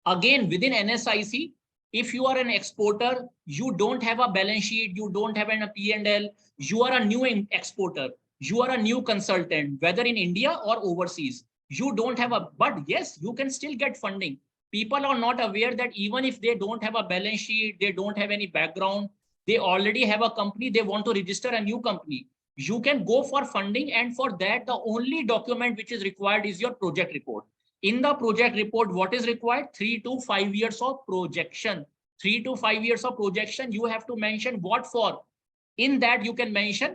Again, within NSIC, if you are an exporter, you don't have a balance sheet, you don't have a P&L, you are a new exporter, you are a new consultant, whether in India or overseas. You don't have a, but yes, you can still get funding. People are not aware that even if they don't have a balance sheet, they don't have any background, they already have a company, they want to register a new company, you can go for funding. And for that, the only document which is required is your project report. In the project report, what is required? 3 to 5 years of projection. 3 to 5 years of projection. You have to mention what for. In that, you can mention,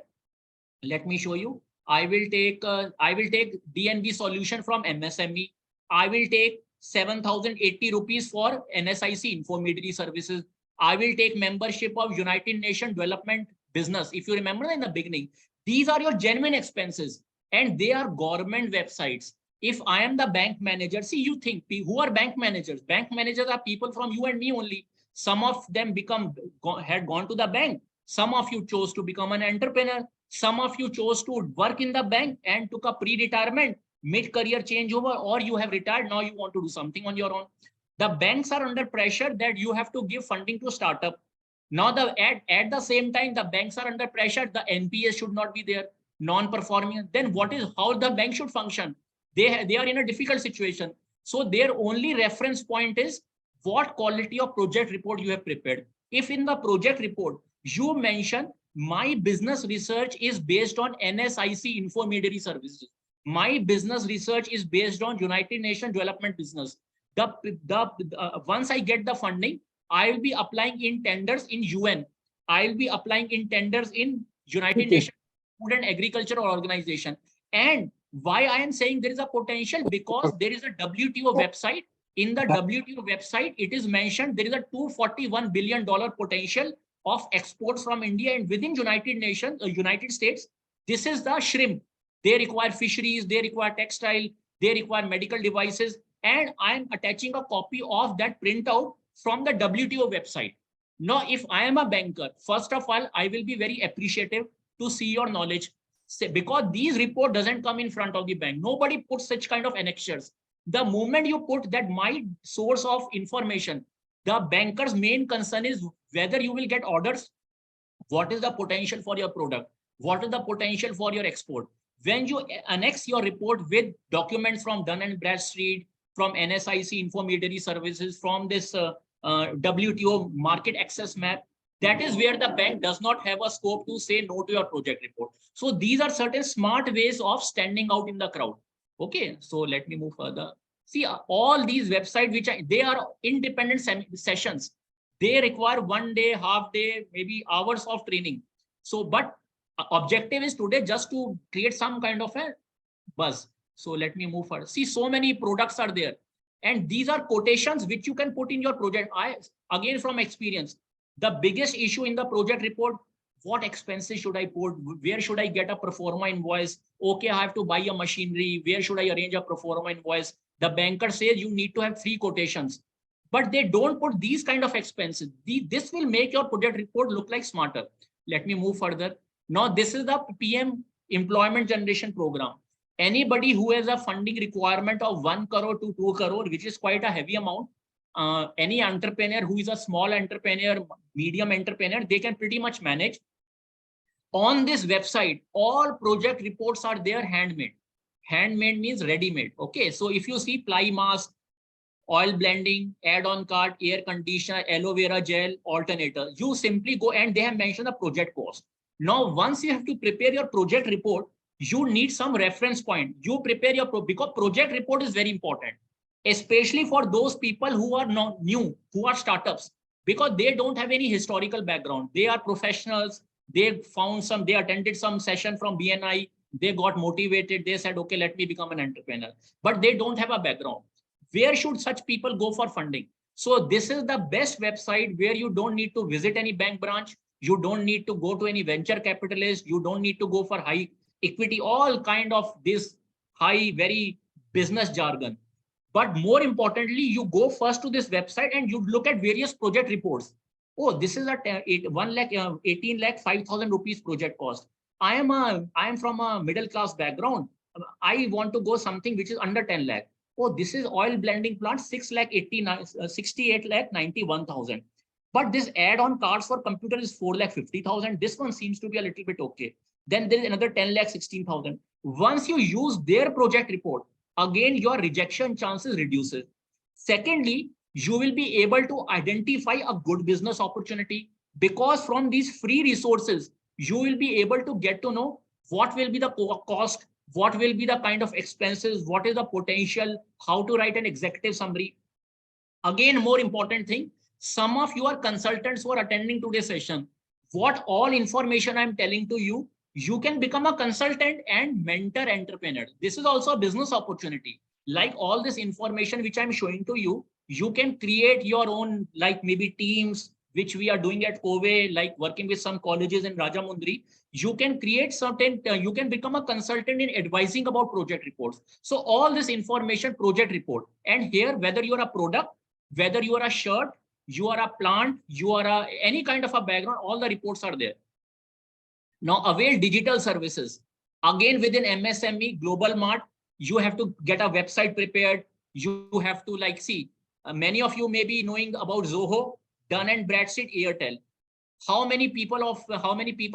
let me show you. I will take DNB solution from MSME. I will take 7,080 rupees for NSIC intermediary services. I will take membership of United Nations Development Business. If you remember in the beginning, these are your genuine expenses and they are government websites. If I am the bank manager, see, you think who are bank managers? Bank managers are people from you and me only. Some of them had gone to the bank. Some of you chose to become an entrepreneur. Some of you chose to work in the bank and took a pre-retirement, mid-career changeover, or you have retired. Now you want to do something on your own. The banks are under pressure that you have to give funding to startup. Now at the same time, the banks are under pressure. The NPS should not be there, non-performing. Then how the bank should function? They are in a difficult situation. So their only reference point is what quality of project report you have prepared. If in the project report, you mention my business research is based on NSIC intermediary services. My business research is based on United Nations Development Business. Once I get the funding, I will be applying in tenders in UN. I will be applying in tenders in United Nations Food and Agriculture Organization. And why I am saying there is a potential, because there is a WTO website. In the WTO website, it is mentioned there is a $241 billion potential of exports from India, and within United States, this is the shrimp. They require fisheries, they require textile, they require medical devices. And I'm attaching a copy of that printout from the WTO website. Now, if I am a banker, first of all, I will be very appreciative to see your knowledge, because these report doesn't come in front of the bank. Nobody puts such kind of annexures. The moment you put that my source of information, the banker's main concern is whether you will get orders, what is the potential for your product, what is the potential for your export. When you annex your report with documents from Dun & Bradstreet, from NSIC intermediary services, from this WTO market access map, that is where the bank does not have a scope to say no to your project report. So these are certain smart ways of standing out in the crowd. Okay, so let me move further. See, all these websites, they are independent sessions. They require 1 day, half day, maybe hours of training. So, but objective is today just to create some kind of a buzz. So let me move further. See, so many products are there. And these are quotations which you can put in your project. Again, from experience, the biggest issue in the project report, what expenses should I put? Where should I get a pro forma invoice? Okay, I have to buy a machinery. Where should I arrange a pro forma invoice? The banker says you need to have 3 quotations, but they don't put these kind of expenses. This will make your project report look like smarter. Let me move further. Now, this is the PM Employment Generation Program. Anybody who has a funding requirement of 1 crore to 2 crore, which is quite a heavy amount, any entrepreneur who is a small entrepreneur, medium entrepreneur, they can pretty much manage. On this website, all project reports are there handmade. Handmade means ready-made. Okay, so if you see ply mask, oil blending, add-on card, air conditioner, aloe vera gel, alternator, you simply go and they have mentioned the project cost. Now, once you have to prepare your project report, you need some reference point. You prepare your because project report is very important, especially for those people who are not new, who are startups, because they don't have any historical background. They are professionals. They attended some session from BNI. They got motivated. They said, okay, let me become an entrepreneur, but they don't have a background. Where should such people go for funding? So this is the best website where you don't need to visit any bank branch. You don't need to go to any venture capitalist. You don't need to go for high equity, all kind of this high, very business jargon. But more importantly, you go first to this website and you look at various project reports. Oh, this is a 18 lakh 5,000 rupees project cost. I am from a middle class background. I want to go something which is under 10 lakh. Oh, this is oil blending plant 68 lakh 91,000. But this add-on cards for computer is 4 lakh 50,000. This one seems to be a little bit okay. Then there is another 10 lakh 16,000. Once you use their project report, again, your rejection chances reduces. Secondly, you will be able to identify a good business opportunity, because from these free resources, you will be able to get to know what will be the cost, what will be the kind of expenses, what is the potential, how to write an executive summary. Again, more important thing, some of your consultants who are attending today's session, what all information I'm telling to you, you can become a consultant and mentor entrepreneur. This is also a business opportunity. Like all this information which I'm showing to you, you can create your own, like maybe teams, which we are doing at Kove, like working with some colleges in Rajamundry. You can create certain, you can become a consultant in advising about project reports. So all this information, project report, and here, whether you're a product, whether you are a shirt, you are a plant, you are any kind of a background, all the reports are there. Now avail digital services. Again, within MSME, Global Mart, you have to get a website prepared. You have to like see, many of you may be knowing about Zoho, Dun & Bradstreet, Airtel. How many people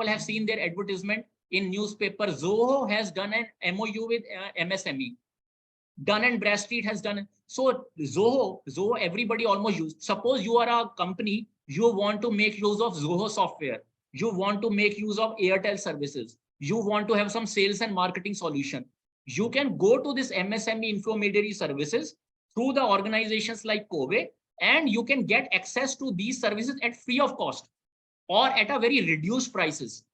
have seen their advertisement in newspaper? Zoho has done an MOU with MSME. Dun & Bradstreet has done. So Zoho, everybody almost used. Suppose you are a company, you want to make use of Zoho software. You want to make use of Airtel services. You want to have some sales and marketing solution. You can go to this MSME intermediary services through the organizations like Kove, and you can get access to these services at free of cost or at a very reduced prices.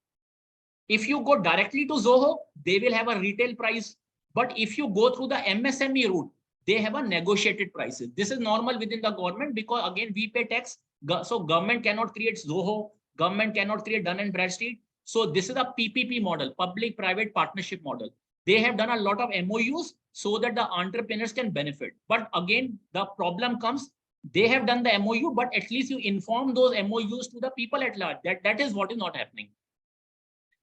If you go directly to Zoho, they will have a retail price. But if you go through the MSME route, they have a negotiated prices. This is normal within the government, because again, we pay tax. So government cannot create Zoho, government cannot create Dun & Bradstreet. So this is a PPP model, public-private partnership model. They have done a lot of MOUs so that the entrepreneurs can benefit. But again, the problem comes, they have done the MOU, but at least you inform those MOUs to the people at large. That is what is not happening.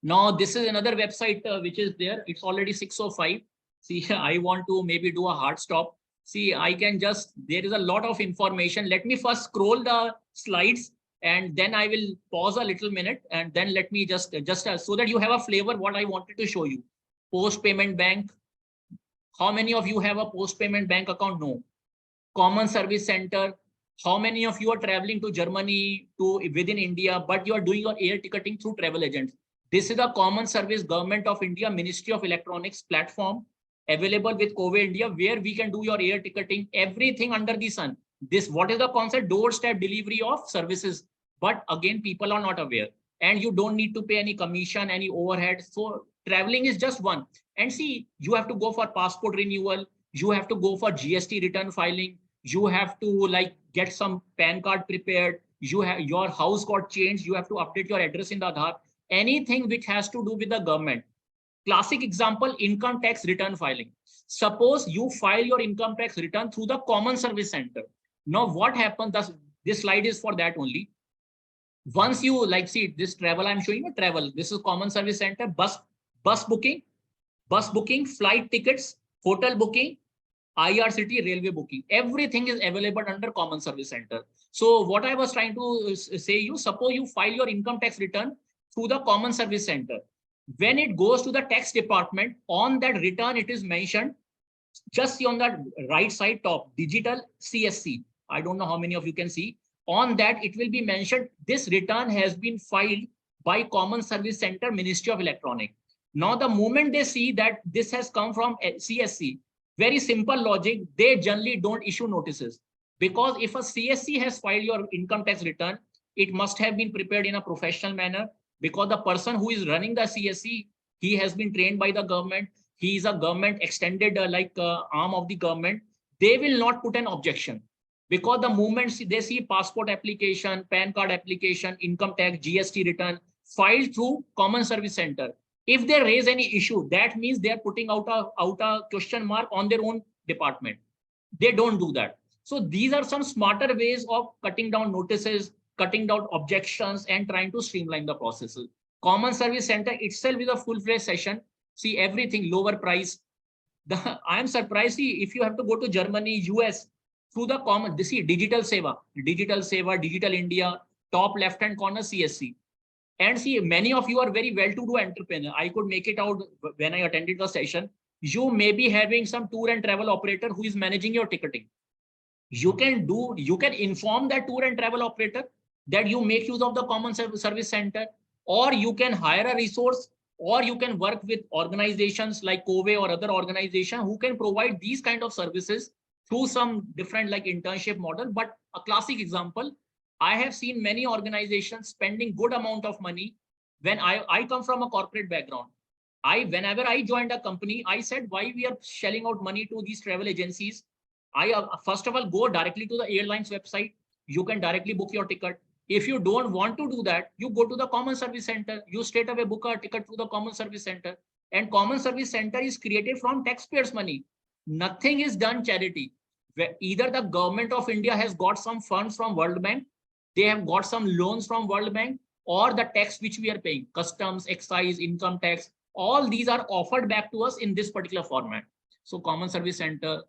Now, this is another website which is there. It's already 6:05. See, I want to maybe do a hard stop. See, I can just, there is a lot of information. Let me first scroll the slides, and then I will pause a little minute, and then let me just so that you have a flavor what I wanted to show you. Post payment bank. How many of you have a post payment bank account? No. Common service center. How many of you are traveling to Germany, to within India, but you are doing your air ticketing through travel agents? This is a common service Government of India Ministry of Electronics platform available with Kove India, where we can do your air ticketing, everything under the sun. This, what is the concept? Doorstep delivery of services. But again, people are not aware, and you don't need to pay any commission, any overhead. So traveling is just one. And see, you have to go for passport renewal. You have to go for GST return filing. You have to like get some PAN card prepared. You have, your house got changed. You have to update your address in the Aadhaar. Anything which has to do with the government. Classic example, income tax return filing. Suppose you file your income tax return through the common service center. Now what happens, this slide is for that only. Once you like, see this travel, I'm showing you travel. This is common service center, bus booking, flight tickets, hotel booking, IRCT, railway booking. Everything is available under common service center. So what I was trying to say you, suppose you file your income tax return through the common service center. When it goes to the tax department, on that return, it is mentioned just see on the right side top, digital CSC. I don't know how many of you can see. On that, it will be mentioned, this return has been filed by Common Service Center, Ministry of Electronics. Now, the moment they see that this has come from CSC, very simple logic, they generally don't issue notices. Because if a CSC has filed your income tax return, it must have been prepared in a professional manner, because the person who is running the CSC, he has been trained by the government. He is a government extended arm of the government. They will not put an objection, because the moment they see passport application, PAN card application, income tax, GST return filed through Common Service Center, if they raise any issue, that means they are putting out a question mark on their own department. They don't do that. So these are some smarter ways of cutting down notices, cutting down objections, and trying to streamline the processes. Common Service Center itself is a full-fledged session. See everything, lower price. I am surprised. See, if you have to go to Germany, US, through the common, see Digital Seva, Digital India, top left-hand corner CSC. And see, many of you are very well-to-do entrepreneur. I could make it out when I attended the session. You may be having some tour and travel operator who is managing your ticketing. You can inform that tour and travel operator that you make use of the common service center, or you can hire a resource, or you can work with organizations like Cove or other organization who can provide these kind of services through some different like internship model. But a classic example, I have seen many organizations spending good amount of money. When I come from a corporate background, whenever I joined a company, I said, why we are shelling out money to these travel agencies? I first of all, go directly to the airline's website. You can directly book your ticket. If you don't want to do that, you go to the common service center. You straight away book a ticket through the common service center. And common service center is created from taxpayers' money. Nothing is done charity. Where either the government of India has got some funds from World Bank, they have got some loans from World Bank, or the tax which we are paying, customs, excise, income tax, all these are offered back to us in this particular format. So common service center,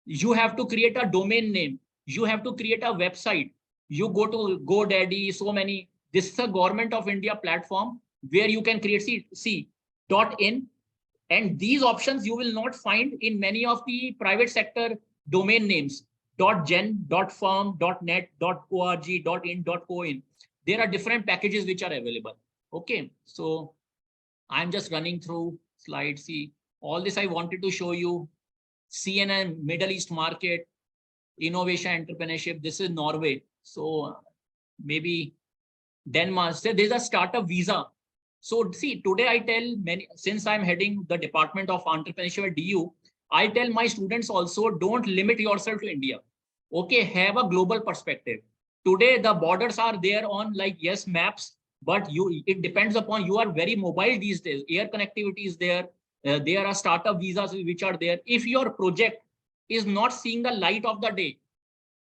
you have to create a domain name. You have to create a website. You go to GoDaddy, so many. This is a government of India platform where you can create .in, and these options you will not find in many of the private sector domain names. .gen, .firm, .net, .org, .in, .coin. There are different packages which are available. Okay, so I'm just running through slides. See, all this I wanted to show you. CNN, Middle East market, innovation, entrepreneurship. This is Norway. So maybe Denmark. So there's a startup visa. So see, today I tell many, since I'm heading the Department of Entrepreneurship at DU, I tell my students also, don't limit yourself to India. Okay, have a global perspective. Today, the borders are there on like, yes, maps, but it depends upon, you are very mobile these days. Air connectivity is there. There are startup visas which are there. If your project is not seeing the light of the day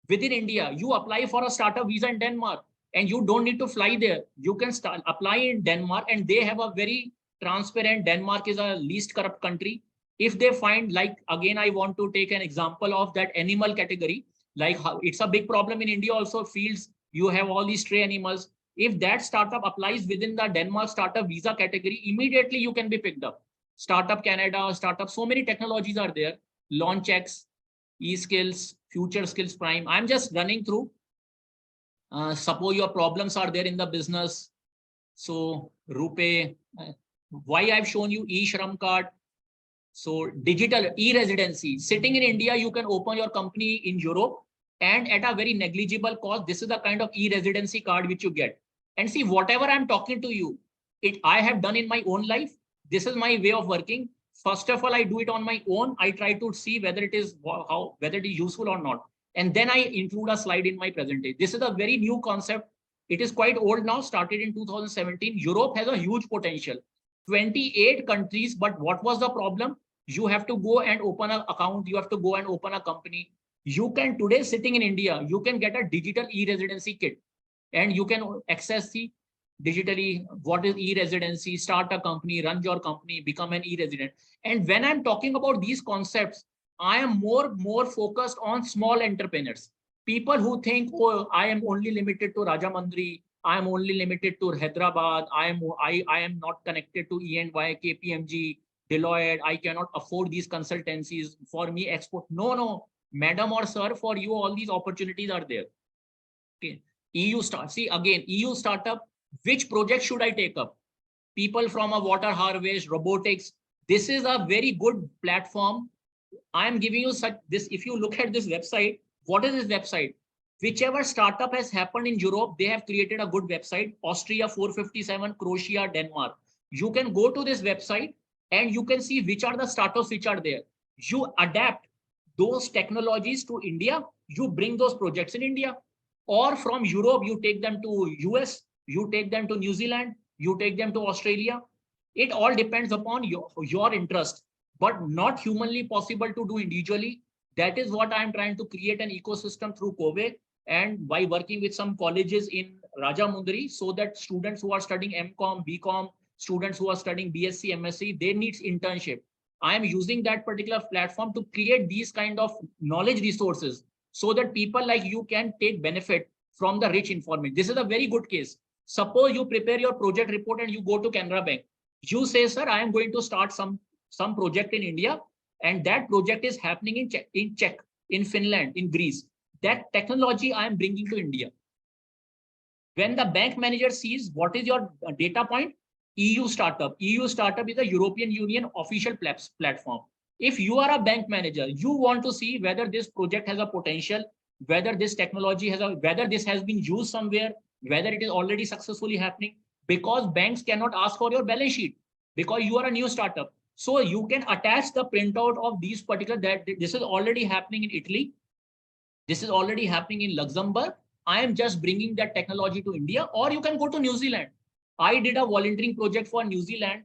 within India, you apply for a startup visa in Denmark and you don't need to fly there. You can apply in Denmark, and they have a very transparent, Denmark is a least corrupt country. If they find, like, again, I want to take an example of that animal category, like how it's a big problem in India also, fields, you have all these stray animals. If that startup applies within the Denmark startup visa category, immediately you can be picked up. Startup Canada, startup, so many technologies are there. LaunchX, eSkills, Future Skills Prime. I'm just running through. Suppose your problems are there in the business. So Rupe, why I've shown you e-Shram card. So digital e-residency, sitting in India, you can open your company in Europe and at a very negligible cost. This is the kind of e-residency card which you get. And see, whatever I'm talking to you, I have done in my own life. This is my way of working. First of all, I do it on my own. I try to see whether it is useful or not. And then I include a slide in my presentation. This is a very new concept. It is quite old now, started in 2017. Europe has a huge potential. 28 countries, but what was the problem? You have to go and open an account. You have to go and open a company. You can today, sitting in India, you can get a digital e-residency kit and you can access the digitally what is e-residency, start a company, run your company, become an e-resident. And when I'm talking about these concepts, I am more focused on small entrepreneurs. People who think, oh, I am only limited to Rajamundry, I am only limited to Hyderabad, I am not connected to E&Y, KPMG, Deloitte, I cannot afford these consultancies. For me, export. No, madam or sir, for you, all these opportunities are there. Okay. EU start. See, again, EU startup, which project should I take up? People from a water harvest, robotics. This is a very good platform. I am giving you such this. If you look at this website, what is this website? Whichever startup has happened in Europe, they have created a good website. Austria 457, Croatia, Denmark. You can go to this website and you can see which are the startups which are there. You adapt those technologies to India, you bring those projects in India. Or from Europe, you take them to US, you take them to New Zealand, you take them to Australia. It all depends upon your interest, but not humanly possible to do individually. That is what I'm trying to create an ecosystem through Cove, and by working with some colleges in Rajamundry, so that students who are studying MCom, BCom, students who are studying BSc, MSc, they need internship. I am using that particular platform to create these kind of knowledge resources so that people like you can take benefit from the rich information. This is a very good case. Suppose you prepare your project report and you go to Canara Bank. You say, sir, I am going to start some some project in India, and that project is happening in Czech, in Finland, in Greece. That technology I am bringing to India. When the bank manager sees what is your data point, EU startup. EU startup is a European Union official platform. If you are a bank manager, you want to see whether this project has a potential, whether this technology has whether this has been used somewhere, whether it is already successfully happening, because banks cannot ask for your balance sheet because you are a new startup. So you can attach the printout of these particular, that this is already happening in Italy. This is already happening in Luxembourg. I am just bringing that technology to India, or you can go to New Zealand. I did a volunteering project for New Zealand.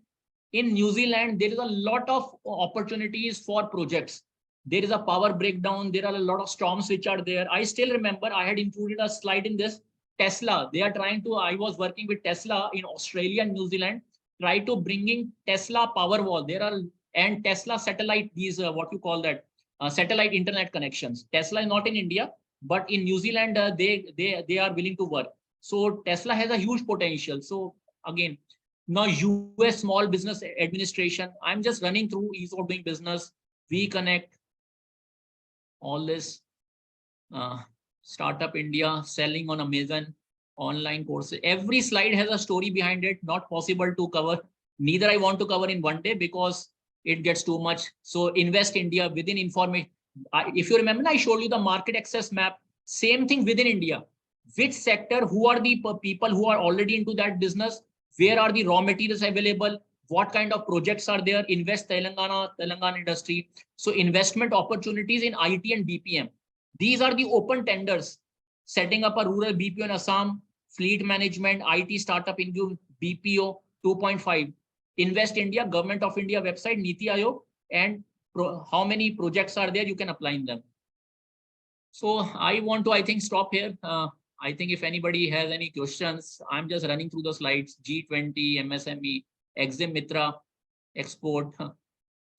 In New Zealand, there is a lot of opportunities for projects. There is a power breakdown. There are a lot of storms which are there. I still remember I had included a slide in this. Tesla, they are trying to, I was working with Tesla in Australia and New Zealand, try to bringing Tesla Powerwall. There are, and Tesla satellite, these, what you call that, satellite internet connections. Tesla is not in India, but in New Zealand, they are willing to work. So Tesla has a huge potential. So again, now US Small Business Administration, I'm just running through ease of doing business, We Connect, all this, Startup India, selling on Amazon, online courses. Every slide has a story behind it, not possible to cover. Neither I want to cover in one day because it gets too much. So Invest India within information. If you remember, I showed you the market access map, same thing within India. Which sector, who are the people who are already into that business? Where are the raw materials available? What kind of projects are there? Invest Telangana industry. So investment opportunities in IT and BPM. These are the open tenders. Setting up a rural BPO in Assam, fleet management, IT startup in BPO 2.5. Invest India, Government of India website, Niti Aayog, and how many projects are there, you can apply in them. So I want to, I think, stop here. I think if anybody has any questions, I'm just running through the slides. G20, MSME, Exim Mitra, export.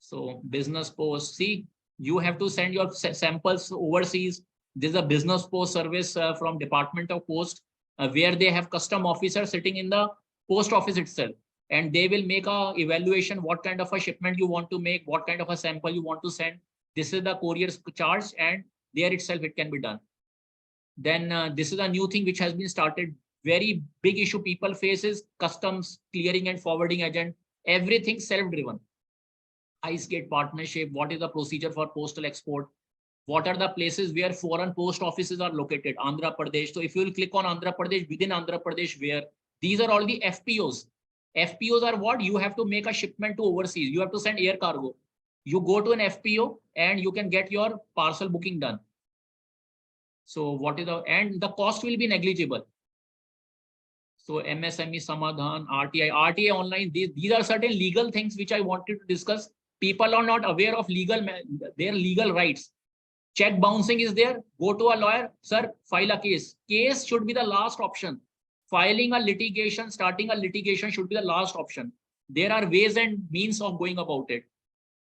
So business post. See, you have to send your samples overseas. This is a business post service from Department of Post, where they have custom officers sitting in the post office itself. And they will make a evaluation, what kind of a shipment you want to make, what kind of a sample you want to send. This is the courier's charge, and there itself it can be done. Then this is a new thing which has been started. Very big issue people face is customs, clearing and forwarding agent, everything self-driven. Ice Gate partnership, what is the procedure for postal export? What are the places where foreign post offices are located? Andhra Pradesh. So if you will click on Andhra Pradesh, within Andhra Pradesh, where these are all the FPOs. FPOs are what? You have to make a shipment to overseas. You have to send air cargo. You go to an FPO and you can get your parcel booking done. So what is the, and the cost will be negligible. So MSME Samadhan, RTI online, these are certain legal things which I wanted to discuss. People are not aware of their legal rights. Check bouncing is there. Go to a lawyer, sir, file a case. Case should be the last option. Filing a litigation, starting a litigation should be the last option. There are ways and means of going about it.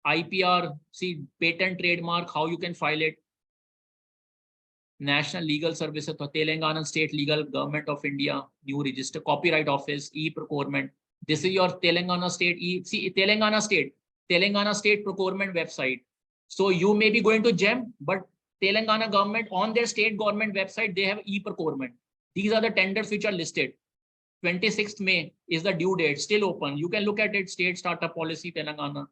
IPR, see, patent, trademark, how you can file it. National Legal Services, Telangana State Legal, Government of India, new register, Copyright Office, e-procurement. This is your Telangana State, Telangana State Procurement website. So you may be going to GEM, but Telangana government on their state government website, they have e-procurement. These are the tenders which are listed. 26th May is the due date, still open. You can look at it, state startup policy, Telangana.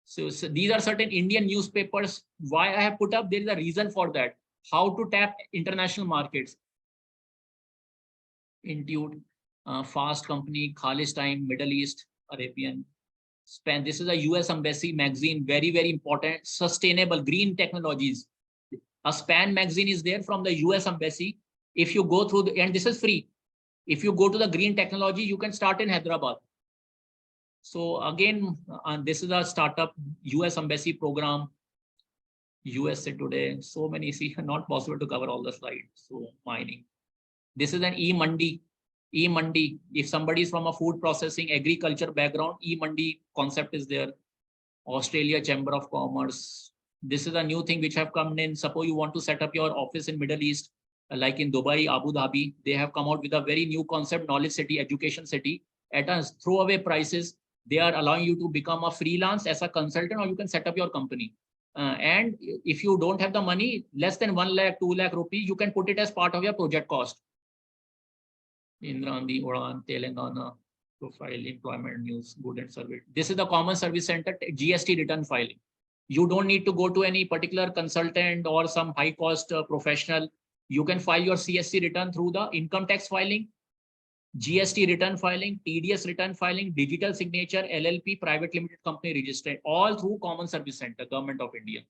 So these are certain Indian newspapers. Why I have put up, there is a reason for that. How to tap international markets. Intuit, Fast Company, Khalis Time, Middle East, Arabian. Span. This is a US Embassy magazine, very, very important, sustainable green technologies. A Span magazine is there from the US Embassy. If you go through and this is free. If you go to the green technology, you can start in Hyderabad. So again, this is a startup US Embassy program. USA Today, so many, see, not possible to cover all the slides. So mining. This is an e-mandi. E-mandi. If somebody is from a food processing, agriculture background, e-mandi concept is there. Australia Chamber of Commerce. This is a new thing which have come in. Suppose you want to set up your office in Middle East, like in Dubai, Abu Dhabi, they have come out with a very new concept, knowledge city, education city, at a throwaway prices. They are allowing you to become a freelance as a consultant, or you can set up your company. And if you don't have the money, less than 1 lakh, 2 lakh rupees, you can put it as part of your project cost. Indrandi, Udan, Telangana, profile, employment news, good and service. This is the common service center, GST return filing. You don't need to go to any particular consultant or some high cost professional. You can file your CST return through the income tax filing, GST return filing, TDS return filing, digital signature, LLP, private limited company registered, all through common service center, government of India.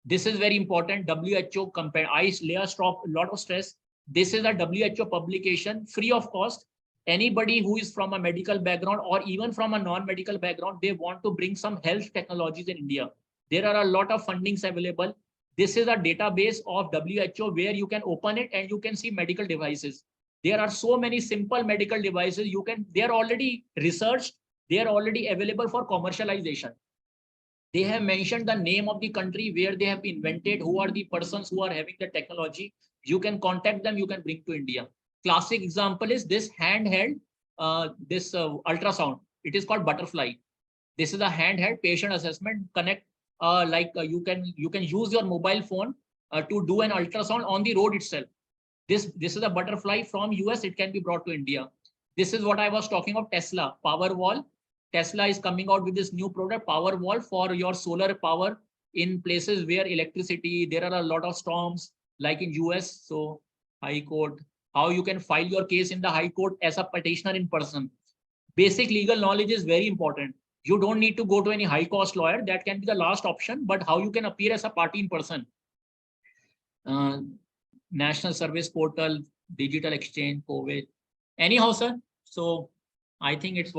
This is very important. WHO compare. I lay a lot of stress. This is a WHO publication, free of cost. Anybody who is from a medical background or even from a non-medical background, they want to bring some health technologies in India. There are a lot of fundings available. This is a database of WHO where you can open it and you can see medical devices. There are so many simple medical devices. They are already researched. They are already available for commercialization. They have mentioned the name of the country where they have been invented, who are the persons who are having the technology. You can contact them, you can bring to India. Classic example is this handheld, ultrasound. It is called Butterfly. This is a handheld patient assessment. You can use your mobile phone to do an ultrasound on the road itself. This is a Butterfly from US. It can be brought to India. This is what I was talking of, Tesla Powerwall. Tesla is coming out with this new product, Powerwall, for your solar power in places where electricity, there are a lot of storms like in US. So High Court, how you can file your case in the High Court as a petitioner in person. Basic legal knowledge is very important. You don't need to go to any high cost lawyer. That can be the last option, but how you can appear as a party in person. National Service Portal, Digital Exchange, COVID. Anyhow, sir. So I think it's